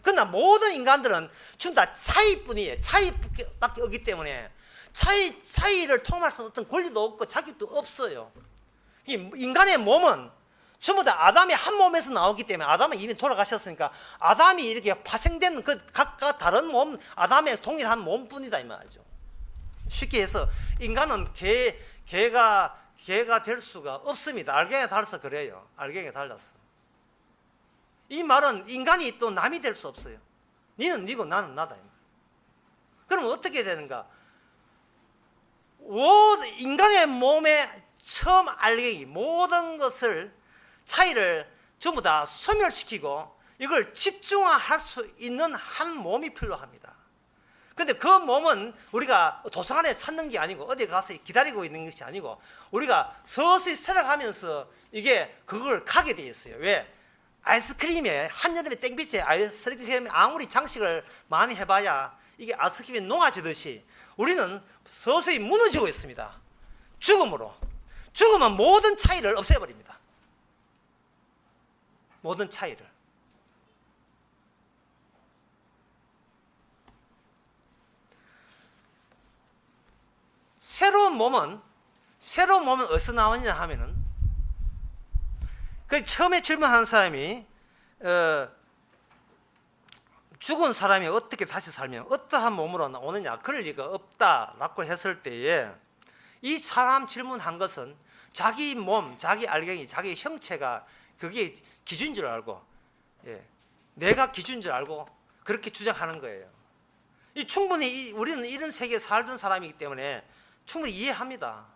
그러나 모든 인간들은 지금 다 차이뿐이에요. 차이밖에 없기 때문에 차이를 통할 수 있는 어떤 권리도 없고 자격도 없어요. 인간의 몸은 전부 다 아담의 한 몸에서 나오기 때문에, 아담은 이미 돌아가셨으니까 아담이 이렇게 파생된 그 각각 다른 몸, 아담의 동일한 몸뿐이다 이 말이죠. 쉽게 해서 인간은 개가 될 수가 없습니다. 알갱이가 달라서 그래요. 알갱이가 달라서. 이 말은 인간이 또 남이 될 수 없어요. 니는 니고 나는 나다. 그러면 어떻게 되는가? 인간의 몸의 처음 알갱이, 모든 것을, 차이를 전부 다 소멸시키고 이걸 집중화할 수 있는 한 몸이 필요합니다. 그런데 그 몸은 우리가 도서관에 찾는 게 아니고 어디 가서 기다리고 있는 것이 아니고 우리가 서서히 살아가면서 이게 그걸 가게 돼 있어요. 왜? 아이스크림에, 한여름에 땡빛에 아이스크림에 아무리 장식을 많이 해봐야 이게 아이스크림이 녹아지듯이 우리는 서서히 무너지고 있습니다. 죽음으로. 죽음은 모든 차이를 없애버립니다. 모든 차이를. 새로운 몸은 어디서 나오느냐 하면은, 그 처음에 질문한 사람이 죽은 사람이 어떻게 다시 살면 어떠한 몸으로 나오느냐, 그럴 리가 없다라고 했을 때에 이 사람 질문한 것은 자기 몸, 자기 알갱이, 자기 형체가 그게 기준인 줄 알고, 내가 기준인 줄 알고 그렇게 주장하는 거예요. 충분히 우리는 이런 세계에 살던 사람이기 때문에 충분히 이해합니다.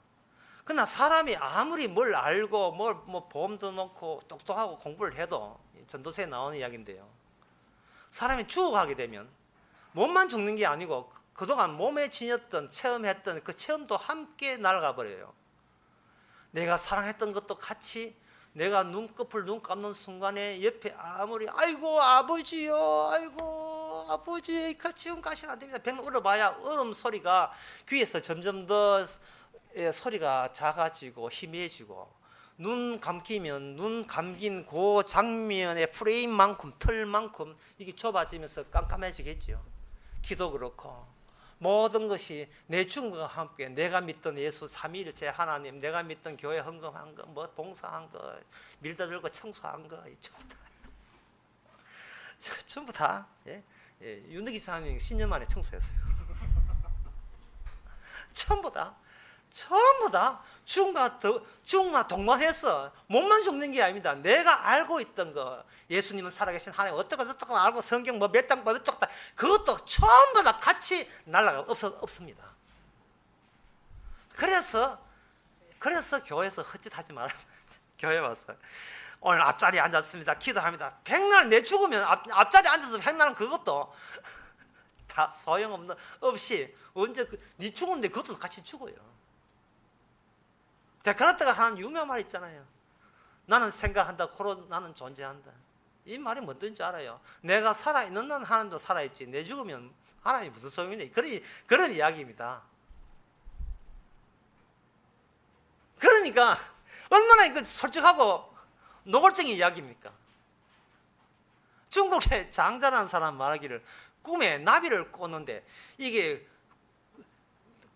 그러나 사람이 아무리 뭘 알고 뭐 보험도 넣고 똑똑하고 공부를 해도, 전도서에 나오는 이야기인데요, 사람이 죽어가게 되면 몸만 죽는 게 아니고 그동안 몸에 지녔던 체험했던 그 체험도 함께 날아가 버려요. 내가 사랑했던 것도 같이, 내가 눈 감는 순간에 옆에 아무리 아이고 아버지요, 아이고 아버지 지금 가시면 안 됩니다. 뱅 울어봐야 울음 소리가 귀에서 점점 더 소리가 작아지고 희미해지고, 눈 감기면 눈 감긴 그 장면의 프레임만큼, 털만큼 이게 좁아지면서 깜깜해지겠죠. 기도 그렇고 모든 것이 내 죽음과 함께 내가 믿던 예수 삼위일체 하나님, 내가 믿던 교회 헌금한 거, 뭐 봉사한 거, 밀다 들고 청소한 거, 전부 다 윤덕이 사장님 10년 만에 청소했어요. 전부 다 죽음과 동반해서 몸만 죽는 게 아닙니다. 내가 알고 있던 거, 예수님은 살아계신 하나님 어떻게 알고 성경 몇 장 몇 쪽 다, 그것도 전부 다 같이 날아가 없습니다. 그래서 교회에서 헛짓하지 말아야 됩니다. 교회 와서 오늘 앞자리에 앉았습니다, 기도합니다. 백날 내 죽으면 앞자리에 앉아서 백날 그것도 다 소용없는 없이, 언제 네 죽은데 그것도 같이 죽어요. 데카르트가 하는 유명한 말 있잖아요. 나는 생각한다, 코로 나는 존재한다. 이 말이 뭔지 알아요? 내가 살아있는 난 하나님도 살아있지, 내 죽으면 하나님이 무슨 소용이냐, 그런 이야기입니다. 그러니까 얼마나 이거 솔직하고 노골적인 이야기입니까? 중국의 장자라는 사람 말하기를, 꿈에 나비를 꿨는데, 이게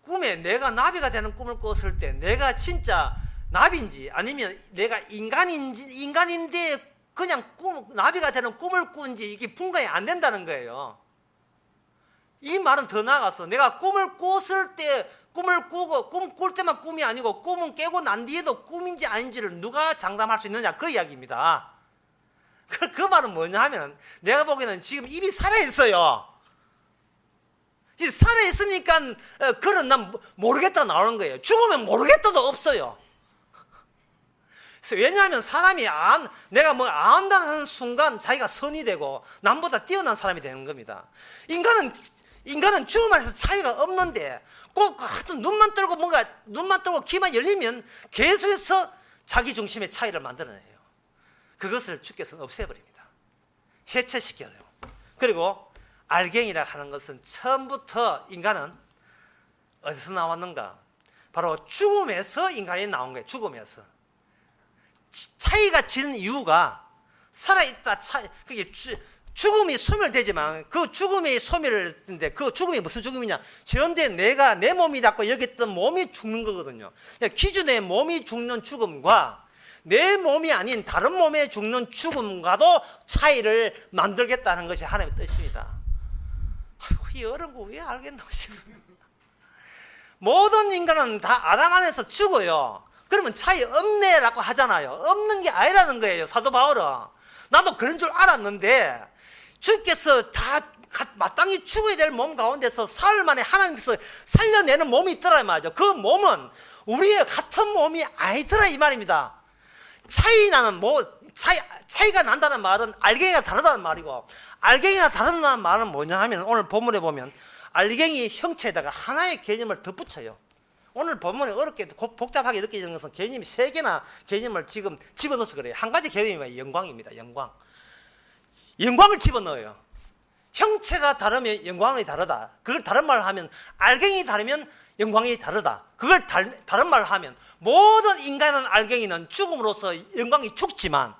꿈에 내가 나비가 되는 꿈을 꿨을 때 내가 진짜 나비인지 아니면 내가 인간인데 그냥 나비가 되는 꿈을 꾼지 이게 분간이 안 된다는 거예요. 이 말은 더 나아가서 내가 꿈을 꿨을 때, 꿈을 꾸고 꿈 꿀 때만 꿈이 아니고 꿈은 깨고 난 뒤에도 꿈인지 아닌지를 누가 장담할 수 있느냐, 그 이야기입니다. 그 말은 뭐냐 하면, 내가 보기에는 지금 입이 살아있어요. 살아있으니까 그런 난 모르겠다 나오는 거예요. 죽으면 모르겠다도 없어요. 왜냐하면 사람이 내가 뭐 안다는 순간 자기가 선이 되고 남보다 뛰어난 사람이 되는 겁니다. 인간은 죽음에서 차이가 없는데, 꼭 하여튼 눈만 뜨고 귀만 열리면 계속해서 자기 중심의 차이를 만들어내요. 그것을 주께서는 없애버립니다. 해체시켜요. 그리고 알갱이라 하는 것은 처음부터 인간은 어디서 나왔는가? 바로 죽음에서 인간이 나온 거예요. 죽음에서. 차이가 지는 이유가, 살아있다, 그게 죽음이 소멸되지만 그 죽음이 소멸인데, 그 죽음이 무슨 죽음이냐? 현재 내가 내 몸이라고 여겼던 몸이 죽는 거거든요. 기존의 몸이 죽는 죽음과 내 몸이 아닌 다른 몸에 죽는 죽음과도 차이를 만들겠다는 것이 하나님의 뜻입니다. 아이고, 이 어려운 거 왜 알겠노 싶어요. 모든 인간은 다 아담 안에서 죽어요. 그러면 차이 없네라고 하잖아요. 없는 게 아니라는 거예요, 사도 바울은. 나도 그런 줄 알았는데, 주께서 다 마땅히 죽어야 될 몸 가운데서 사흘 만에 하나님께서 살려내는 몸이 있더라 이 말이죠. 그 몸은 우리의 같은 몸이 아니더라 이 말입니다. 차이가 난다는 말은 알갱이가 다르다는 말이고, 알갱이가 다르다는 말은 뭐냐 하면, 오늘 본문에 보면 알갱이 형체에다가 하나의 개념을 덧붙여요. 오늘 본문에 어렵게 복잡하게 느껴지는 것은 개념이 3개나 개념을 지금 집어넣어서 그래요. 한 가지 개념이 영광입니다. 영광을 집어넣어요. 형체가 다르면 영광이 다르다. 그걸 다른 말로 하면, 알갱이 다르면 영광이 다르다. 그걸 다른 말로 하면, 모든 인간은 알갱이는 죽음으로써 영광이 죽지만,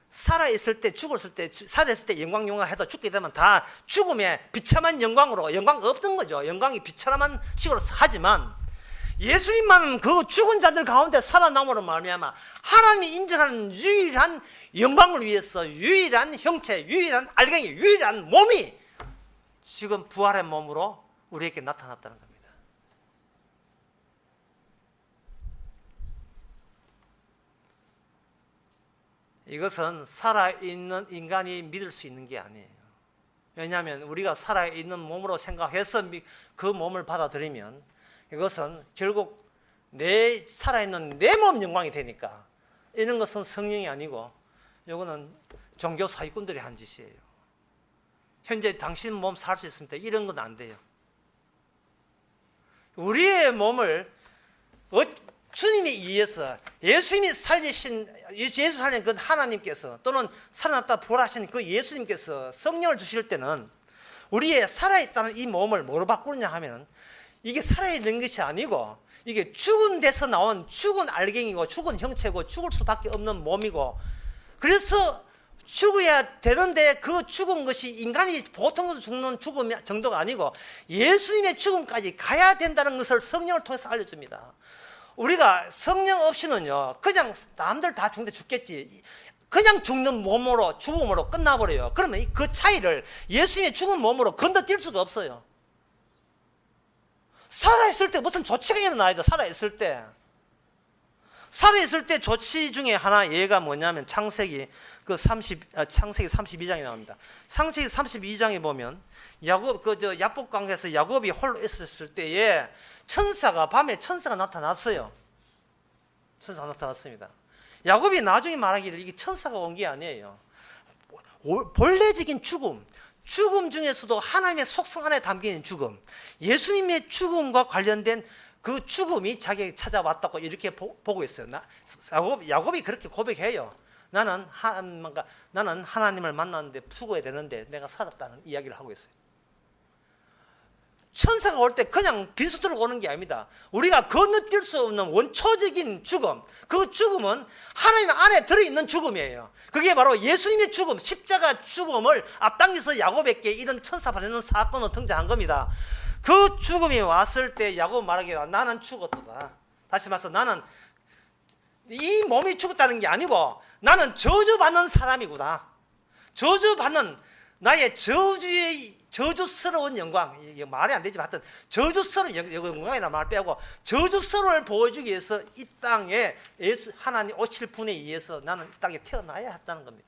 살아있을 때, 죽었을 때, 살아있을 때 영광 해도 죽게 되면 다 죽음의 비참한 영광으로, 영광 없던 거죠. 영광이 비참한 식으로 하지만, 예수님만은 그 죽은 자들 가운데 살아남으로 말미암아 하나님이 인정하는 유일한 영광을 위해서, 유일한 형체, 유일한 알갱이, 유일한 몸이 지금 부활의 몸으로 우리에게 나타났다는 겁니다. 이것은 살아있는 인간이 믿을 수 있는 게 아니에요. 왜냐하면 우리가 살아있는 몸으로 생각해서 그 몸을 받아들이면 이것은 결국 내 살아있는 내 몸 영광이 되니까, 이런 것은 성령이 아니고 이거는 종교 사기꾼들이 한 짓이에요. 현재 당신 몸 살 수 있습니다, 이런 건 안 돼요. 우리의 몸을 주님이 위해서, 예수님이 예수 살린 그 하나님께서, 또는 살아났다 부활하신 그 예수님께서 성령을 주실 때는 우리의 살아있다는 이 몸을 뭐로 바꾸느냐 하면, 이게 살아있는 것이 아니고 이게 죽은 데서 나온 죽은 알갱이고 죽은 형체고 죽을 수밖에 없는 몸이고, 그래서 죽어야 되는데 그 죽은 것이 인간이 보통으로 죽는 죽음 정도가 아니고 예수님의 죽음까지 가야 된다는 것을 성령을 통해서 알려줍니다. 우리가 성령 없이는요, 그냥 남들 다 죽는데 죽겠지, 그냥 죽는 몸으로, 죽음으로 끝나버려요. 그러면 그 차이를 예수님의 죽은 몸으로 건너뛸 수가 없어요. 살아있을 때 무슨 조치가 일어나야 돼. 살아있을 때 조치 중에 하나 예가 뭐냐면 창세기 32장에 나옵니다. 창세기 32장에 보면 야곱 강에서 야곱이 홀로 있었을 때에 밤에 천사가 나타났어요. 천사가 나타났습니다. 야곱이 나중에 말하기를 이게 천사가 온 게 아니에요. 본래적인 죽음 중에서도 하나님의 속성 안에 담긴 죽음, 예수님의 죽음과 관련된 그 죽음이 자기에게 찾아왔다고 이렇게 보고 있어요. 야곱이 그렇게 고백해요. 나는 하나님을 만났는데 죽어야 되는데 내가 살았다는 이야기를 하고 있어요. 천사가 올 때 그냥 빈수트로 오는 게 아닙니다. 우리가 건너뛸 수 없는 원초적인 죽음, 그 죽음은 하나님 안에 들어있는 죽음이에요. 그게 바로 예수님의 죽음, 십자가 죽음을 앞당겨서 야곱에게 이런 천사 보내는 사건으로 등장한 겁니다. 그 죽음이 왔을 때 야곱 말하기를 나는 죽었다. 다시 말해서 나는 이 몸이 죽었다는 게 아니고 나는 저주받는 사람이구나. 저주받는 나의 저주스러운 영광, 이게 말이 안 되지만 하여튼 저주스러운 영광이라는 말 빼고 저주스러움을 보여주기 위해서 이 땅에 하나님 오실 분에 의해서 나는 이 땅에 태어나야 했다는 겁니다.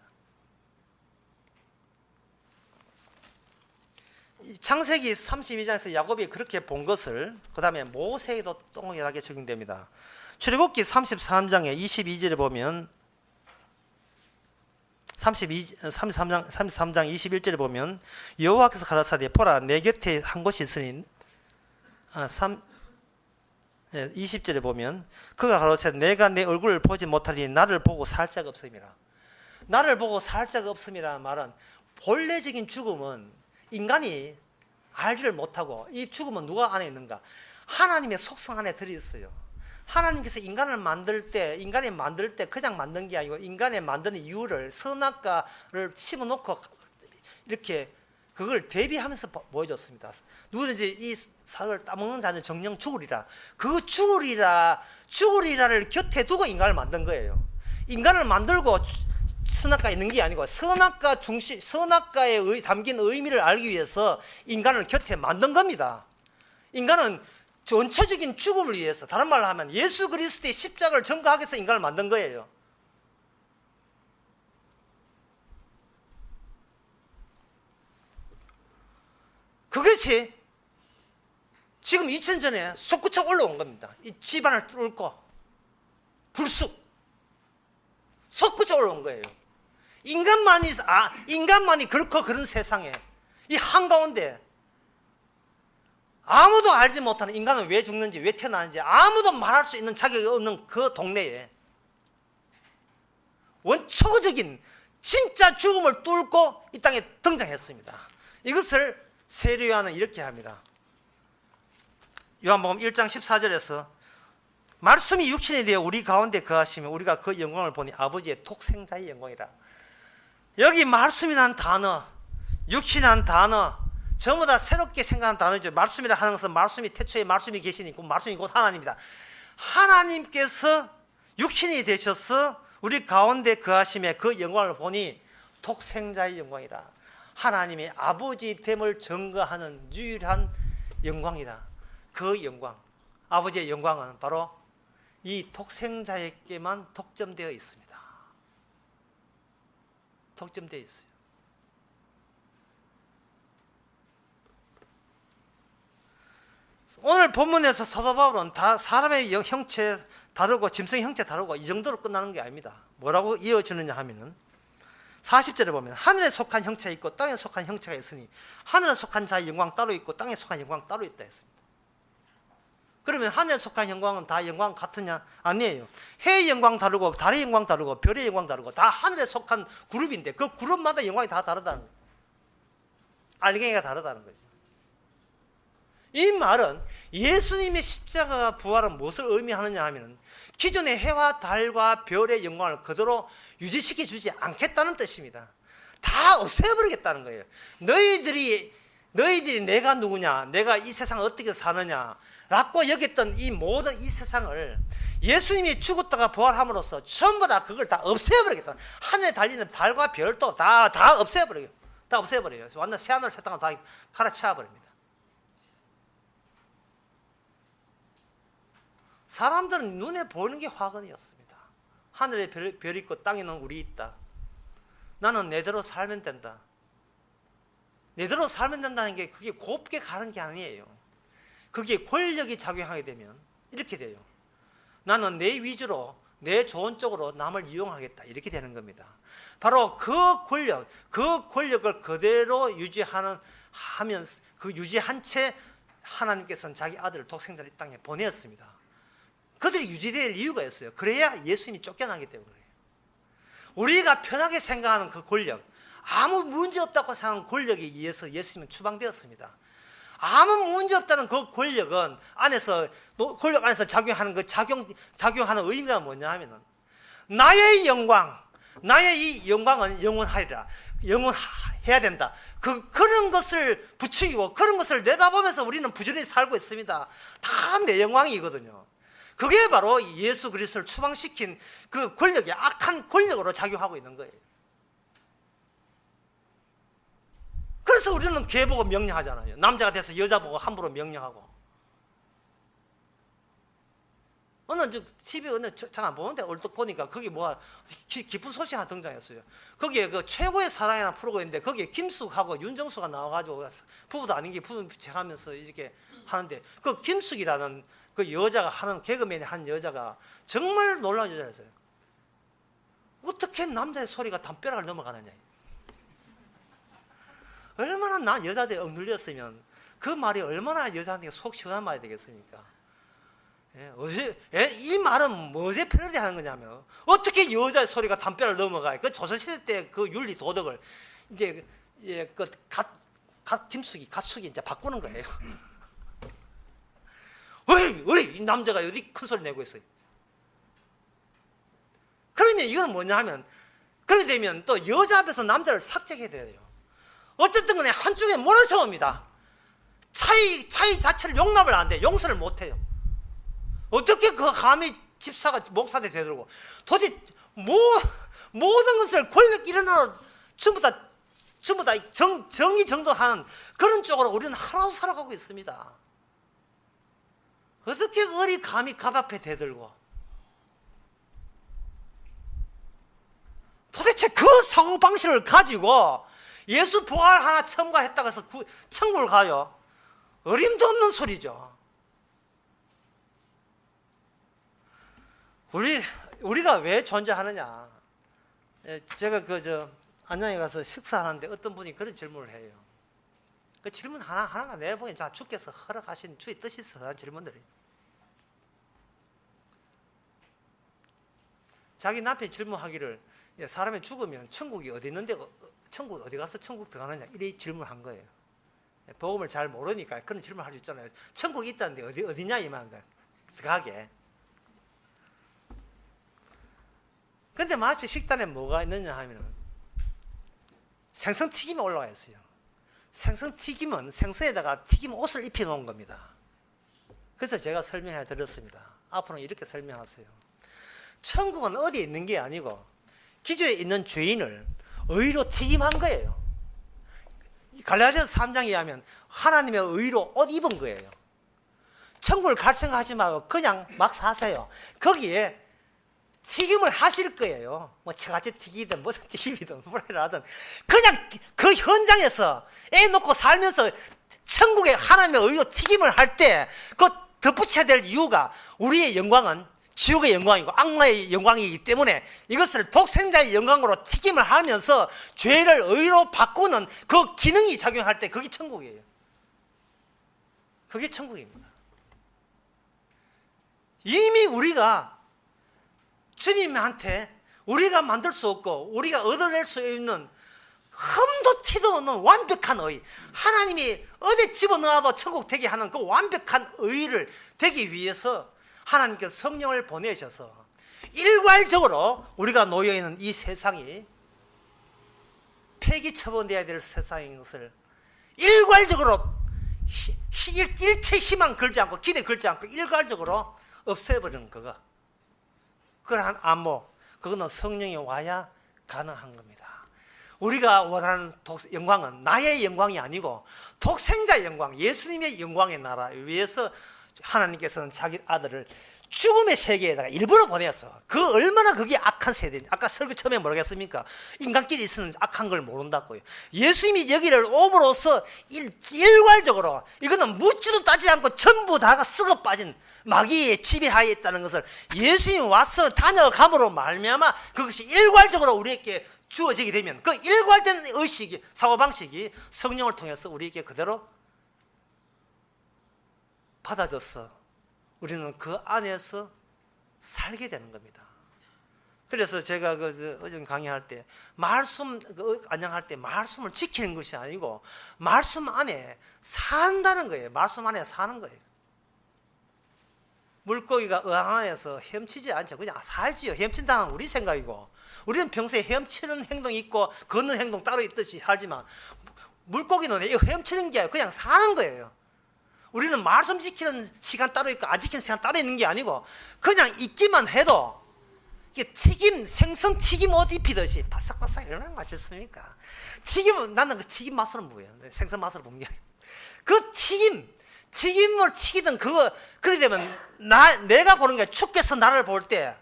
창세기 32장에서 야곱이 그렇게 본 것을 그 다음에 모세에도 동일하게 적용됩니다. 출애굽기 33장에 22절에 보면 33장 21절에 보면 여호와께서 가라사대 보라 내 곁에 한 곳이 있으니 20절에 보면 그가 가라사대 내가 내 얼굴을 보지 못하리니 나를 보고 살 자가 없음이라. 나를 보고 살 자가 없음이라는 말은 본래적인 죽음은 인간이 알지를 못하고, 이 죽음은 누가 안에 있는가? 하나님의 속성 안에 들어있어요. 하나님께서 인간이 만들 때 그냥 만든 게 아니고 인간의 만드는 이유를 선악과를 심어놓고 이렇게 그걸 대비하면서 보여줬습니다. 누구든지 이 살을 따먹는 자는 정령 죽으리라. 그 죽으리라를 곁에 두고 인간을 만든 거예요. 인간을 만들고 선악과에 있는 게 아니고 선악과에 담긴 의미를 알기 위해서 인간을 곁에 만든 겁니다. 인간은 원초적인 죽음을 위해서, 다른 말로 하면 예수 그리스도의 십자가를 전가하기 위해서 인간을 만든 거예요. 그것이 지금 2000전에 솟구쳐 올라온 겁니다. 이 집안을 뚫고 불쑥 솟구쳐 올라온 거예요. 인간만이 그렇고 그런 세상에 이 한가운데 아무도 알지 못하는, 인간은 왜 죽는지 왜 태어나는지 아무도 말할 수 있는 자격이 없는 그 동네에 원초적인 진짜 죽음을 뚫고 이 땅에 등장했습니다. 이것을 세례요한은 이렇게 합니다. 요한복음 1장 14절에서 말씀이 육신이 되어 우리 가운데 거하시며 우리가 그 영광을 보니 아버지의 독생자의 영광이라. 여기 말씀이라는 단어, 육신이라는 단어 전부 다 새롭게 생각한 단어죠. 말씀이라 하는 것은 말씀이 태초에 말씀이 계시니 그 말씀이 곧 하나님입니다. 하나님께서 육신이 되셔서 우리 가운데 거하심에 그 영광을 보니 독생자의 영광이라. 하나님의 아버지됨을 증거하는 유일한 영광이다. 그 영광, 아버지의 영광은 바로 이 독생자에게만 독점되어 있습니다. 독점되어 있어요. 오늘 본문에서 사도 바울은 다 사람의 형체 다르고 짐승의 형체 다르고 이 정도로 끝나는 게 아닙니다. 뭐라고 이어지느냐 하면은 40절에 보면 하늘에 속한 형체가 있고 땅에 속한 형체가 있으니 하늘에 속한 자의 영광 따로 있고 땅에 속한 영광 따로 있다 했습니다. 그러면 하늘에 속한 영광은 다 영광 같으냐? 아니에요. 해의 영광 다르고 달의 영광 다르고 별의 영광 다르고 다 하늘에 속한 그룹인데 그 그룹마다 영광이 다 다르다는 거예요. 알갱이가 다르다는 거죠. 이 말은 예수님의 십자가가 부활은 무엇을 의미하느냐 하면 기존의 해와 달과 별의 영광을 그대로 유지시켜 주지 않겠다는 뜻입니다. 다 없애버리겠다는 거예요. 너희들이 내가 누구냐, 내가 이 세상을 어떻게 사느냐 라고 여겼던 이 모든 이 세상을 예수님이 죽었다가 부활함으로써 전부 다 그걸 다 없애버리겠다. 하늘에 달리는 달과 별도 다 없애버려요. 다 없애버려요. 완전 새하늘 새 땅을 다 갈아치워버립니다. 사람들은 눈에 보이는 게 화근이었습니다. 하늘에 별 있고 땅에는 우리 있다. 나는 내대로 살면 된다. 내대로 살면 된다는 게 그게 곱게 가는 게 아니에요. 그게 권력이 작용하게 되면 이렇게 돼요. 나는 내 위주로 내 좋은 쪽으로 남을 이용하겠다. 이렇게 되는 겁니다. 바로 그 권력을 그대로 유지하면 그 유지한 채 하나님께서는 자기 아들을 독생자를 이 땅에 보내었습니다. 그들이 유지될 이유가 있어요. 그래야 예수님이 쫓겨나기 때문에. 우리가 편하게 생각하는 그 권력, 아무 문제 없다고 생각하는 권력에 의해서 예수님은 추방되었습니다. 아무 문제 없다는 그 권력은 권력 안에서 작용하는 작용하는 의미가 뭐냐 하면은 나의 이 영광은 영원하리라. 영원해야 된다. 그런 것을 부추기고 그런 것을 내다보면서 우리는 부지런히 살고 있습니다. 다 내 영광이거든요. 그게 바로 예수 그리스도를 추방시킨 그 권력이 악한 권력으로 작용하고 있는 거예요. 그래서 우리는 개 보고 명령하잖아요. 남자가 돼서 여자 보고 함부로 명령하고. TV에 잠깐 보는데 얼핏 보니까 거기 기쁜 소식 하나 등장했어요. 거기에 그 최고의 사랑이라는 프로그램인데 거기에 김숙하고 윤정수가 나와가지고 부부도 아닌 게 부부 하면서 이렇게 하는데 그 김숙이라는 그 여자가 하는 개그맨이 한 여자가 정말 놀라운 여자였어요. 어떻게 남자의 소리가 담벼락을 넘어가느냐. 얼마나 여자들이 억눌렸으면 그 말이 얼마나 여자한테 속 시원한 말이 되겠습니까? 이 말은 뭐에 패러디 하는 거냐면 어떻게 여자의 소리가 담벼락을 넘어가요? 그 조선시대 때 그 윤리 도덕을 이제 갓숙이 이제 바꾸는 거예요. 왜 이 남자가 어디 큰 소리 내고 있어요? 그러면 이건 뭐냐 하면 그렇게 되면 또 여자 앞에서 남자를 삭제해야 돼요. 어쨌든 간에 한쪽에 몰아세웁니다. 차이 자체를 용납을 안 돼. 용서를 못 해요. 어떻게 그 감히 집사가 목사대 되들고 도대체 모든 것을 권력 일어나 전부 다 정의정돈하는 그런 쪽으로 우리는 하나도 살아가고 있습니다. 어떻게 어리 감히 갑 앞에 대들고 도대체 그 사고방식을 가지고 예수 부활 하나 첨가했다고 해서 천국을 가요? 어림도 없는 소리죠. 우리가 왜 존재하느냐? 제가 안양에 가서 식사하는데 어떤 분이 그런 질문을 해요. 그 질문 하나가 내가 보기엔 주께서 허락하신 주의 뜻이 있어 하는 질문들이. 자기 남편이 질문하기를 사람이 죽으면 천국이 어디 있는데 천국 어디 가서 천국 들어가느냐 이래 질문한 거예요. 복음을 잘 모르니까 그런 질문 할 수 있잖아요. 천국이 있다는데 어디냐 이 말인가 가게. 근데 마치 식단에 뭐가 있느냐 하면은 생선튀김이 올라와 있어요. 생선튀김은 생선에다가 튀김 옷을 입혀 놓은 겁니다. 그래서 제가 설명해 드렸습니다. 앞으로는 이렇게 설명하세요. 천국은 어디에 있는 게 아니고 기저에 있는 죄인을 의로 튀김한 거예요. 갈라디아서 3장에 하면 하나님의 의로 옷 입은 거예요. 천국을 갈 생각하지 말고 그냥 막 사세요. 거기에 튀김을 하실 거예요. 뭐 처갓집 튀기든 무슨 튀김이든 뭐라 하든 그냥 그 현장에서 애 놓고 살면서 천국의 하나님의 의로 튀김을 할 때 그 덧붙여야 될 이유가 우리의 영광은 지옥의 영광이고 악마의 영광이기 때문에 이것을 독생자의 영광으로 튀김을 하면서 죄를 의로 바꾸는 그 기능이 작용할 때 그게 천국이에요. 그게 천국입니다. 이미 우리가 주님한테 우리가 만들 수 없고 우리가 얻어낼 수 있는 흠도 티도 없는 완벽한 의, 하나님이 어디 집어넣어도 천국 되게 하는 그 완벽한 의를 되기 위해서 하나님께서 성령을 보내셔서 일괄적으로 우리가 놓여있는 이 세상이 폐기 처분돼야 될 세상인 것을 일괄적으로 일체 희망 걸지 않고 기대 걸지 않고 일괄적으로 없애버리는 그거, 그러한 안목, 그거는 성령이 와야 가능한 겁니다. 우리가 원하는 영광은 나의 영광이 아니고 독생자의 영광, 예수님의 영광의 나라에 위해서 하나님께서는 자기 아들을 죽음의 세계에다가 일부러 보내서 그 얼마나 그게 악한 세대인지, 아까 설교 처음에 뭐라고 했습니까? 인간끼리 있으면 악한 걸 모른다고요. 예수님이 여기를 옴으로써 일괄적으로 이거는 묻지도 따지지 않고 전부 다가 썩어 빠진 마귀의 지배하에 있다는 것을 예수님이 와서 다녀감으로 말미암아 그것이 일괄적으로 우리에게 주어지게 되면 그 일괄된 의식이, 사고방식이 성령을 통해서 우리에게 그대로 받아져서 우리는 그 안에서 살게 되는 겁니다. 그래서 제가 어제 강의할 때 안양할 때 말씀을 지키는 것이 아니고 말씀 안에 산다는 거예요. 말씀 안에 사는 거예요. 물고기가 어항 안에서 헤엄치지 않죠. 그냥 살지요. 헤엄친다는 우리 생각이고, 우리는 평소에 헤엄치는 행동이 있고 걷는 행동 따로 있듯이 살지만 물고기는 헤엄치는 게 아니고 그냥 사는 거예요. 우리는 말씀 지키는 시간 따로 있고 안 지키는 시간 따로 있는 게 아니고 그냥 있기만 해도 이게 생선 튀김 옷 입히듯이 바삭바삭 얼마나 맛있습니까? 나는 그 튀김 맛으로 보여요. 생선 맛으로 보는 게 아니고 그 튀김을 튀기든 그렇게 되면 내가 보는 게 주께서 나를 볼 때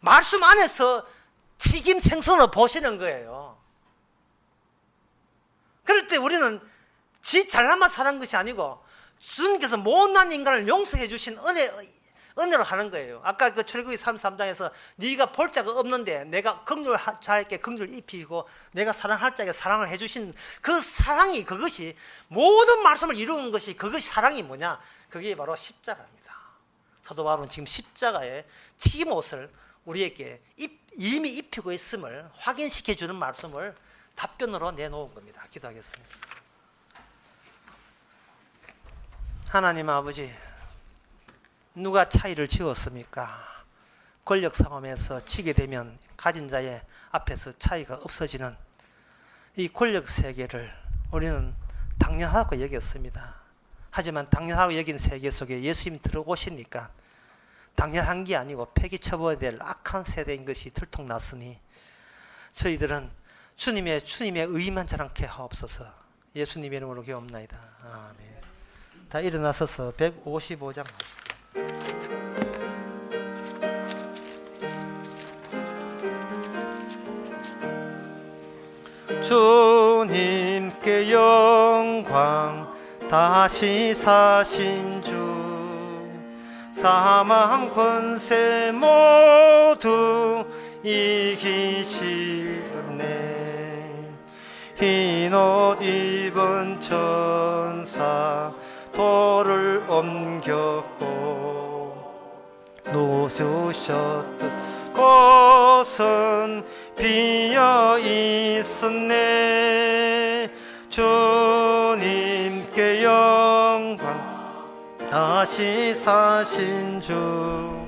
말씀 안에서 튀김 생선을 보시는 거예요. 그럴 때 우리는 지 잘나만 사는 것이 아니고 주님께서 못난 인간을 용서해 주신 은혜로 하는 거예요. 아까 그 출애굽기 33장에서 네가 볼 자가 없는데 내가 긍휼 자에게 긍휼 입히고 내가 사랑할 자에게 사랑을 해주신 그 사랑이, 그것이 모든 말씀을 이루는 것이, 그것이 사랑이 뭐냐? 그게 바로 십자가입니다. 사도 바울은 지금 십자가의 튀김옷을 우리에게 이미 입히고 있음을 확인시켜주는 말씀을 답변으로 내놓은 겁니다. 기도하겠습니다. 하나님 아버지, 누가 차이를 지었습니까? 권력 싸움에서 지게 되면 가진 자의 앞에서 차이가 없어지는 이 권력 세계를 우리는 당연하다고 여겼습니다. 하지만 당연하다고 여긴 세계 속에 예수님이 들어오시니까 당연한 게 아니고 폐기 처분해야 될 악한 세대인 것이 들통났으니 저희들은 주님의 의만 자랑케 하옵소서. 예수님의 이름으로 기도합나이다. 아멘. 다 일어나서서 155장 주님께 영광, 다시 사신 주 사망 권세 모두 이기시네. 흰옷 입은 천사 돌을 옮겼고 놓으셨듯 곳은 비어 있었네. 주님께 영광, 다시 사신 주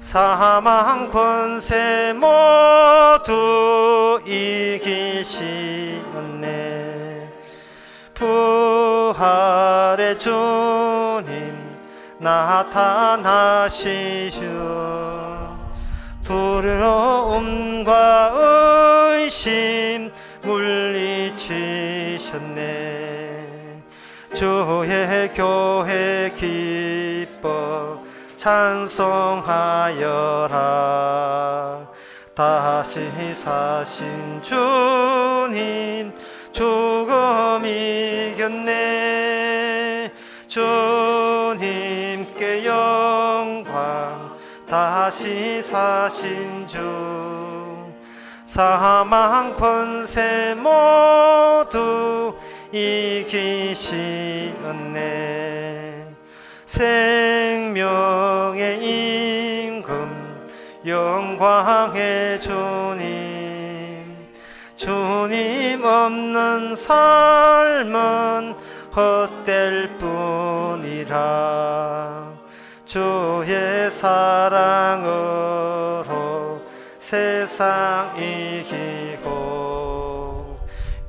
사망 권세 모두 이기시었네. 부활의 주님 나타나시죠. 두려움과 의심 물리치셨네. 주의 교회 기뻐 찬송하여라. 다시 사신 주님 죽음 이겼네. 주님께 영광. 다시 사신 주 사망 권세 모두 이기시었네. 생명의 임금 영광의 주님. 주님 없는 삶은 헛될 뿐이라. 주의 사랑으로 세상 이기고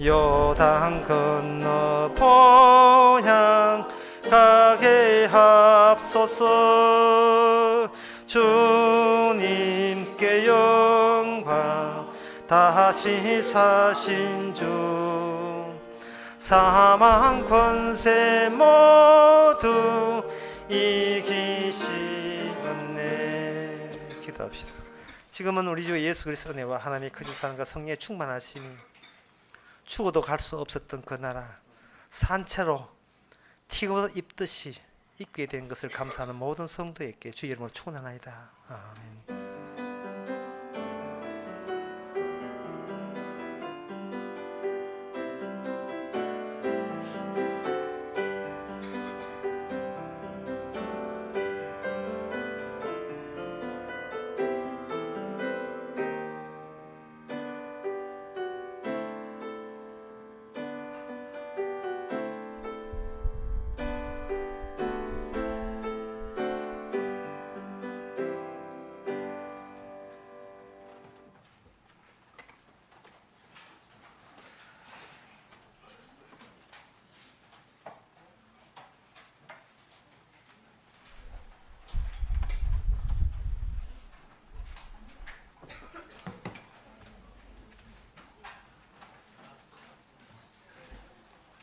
요단 건너 본향 가게 합소서. 주님께 영광. 다시 사신 주 사망 권세 모두 이기시었네. 기도합시다. 지금은 우리 주 예수 그리스도의 은혜와 하나님의 크신 사랑과 성령의 충만하심이 죽어도 갈 수 없었던 그 나라 산채로 튀고 입듯이 입게 된 것을 감사하는 모든 성도에게 주 이름으로 축원하나이다. 아멘.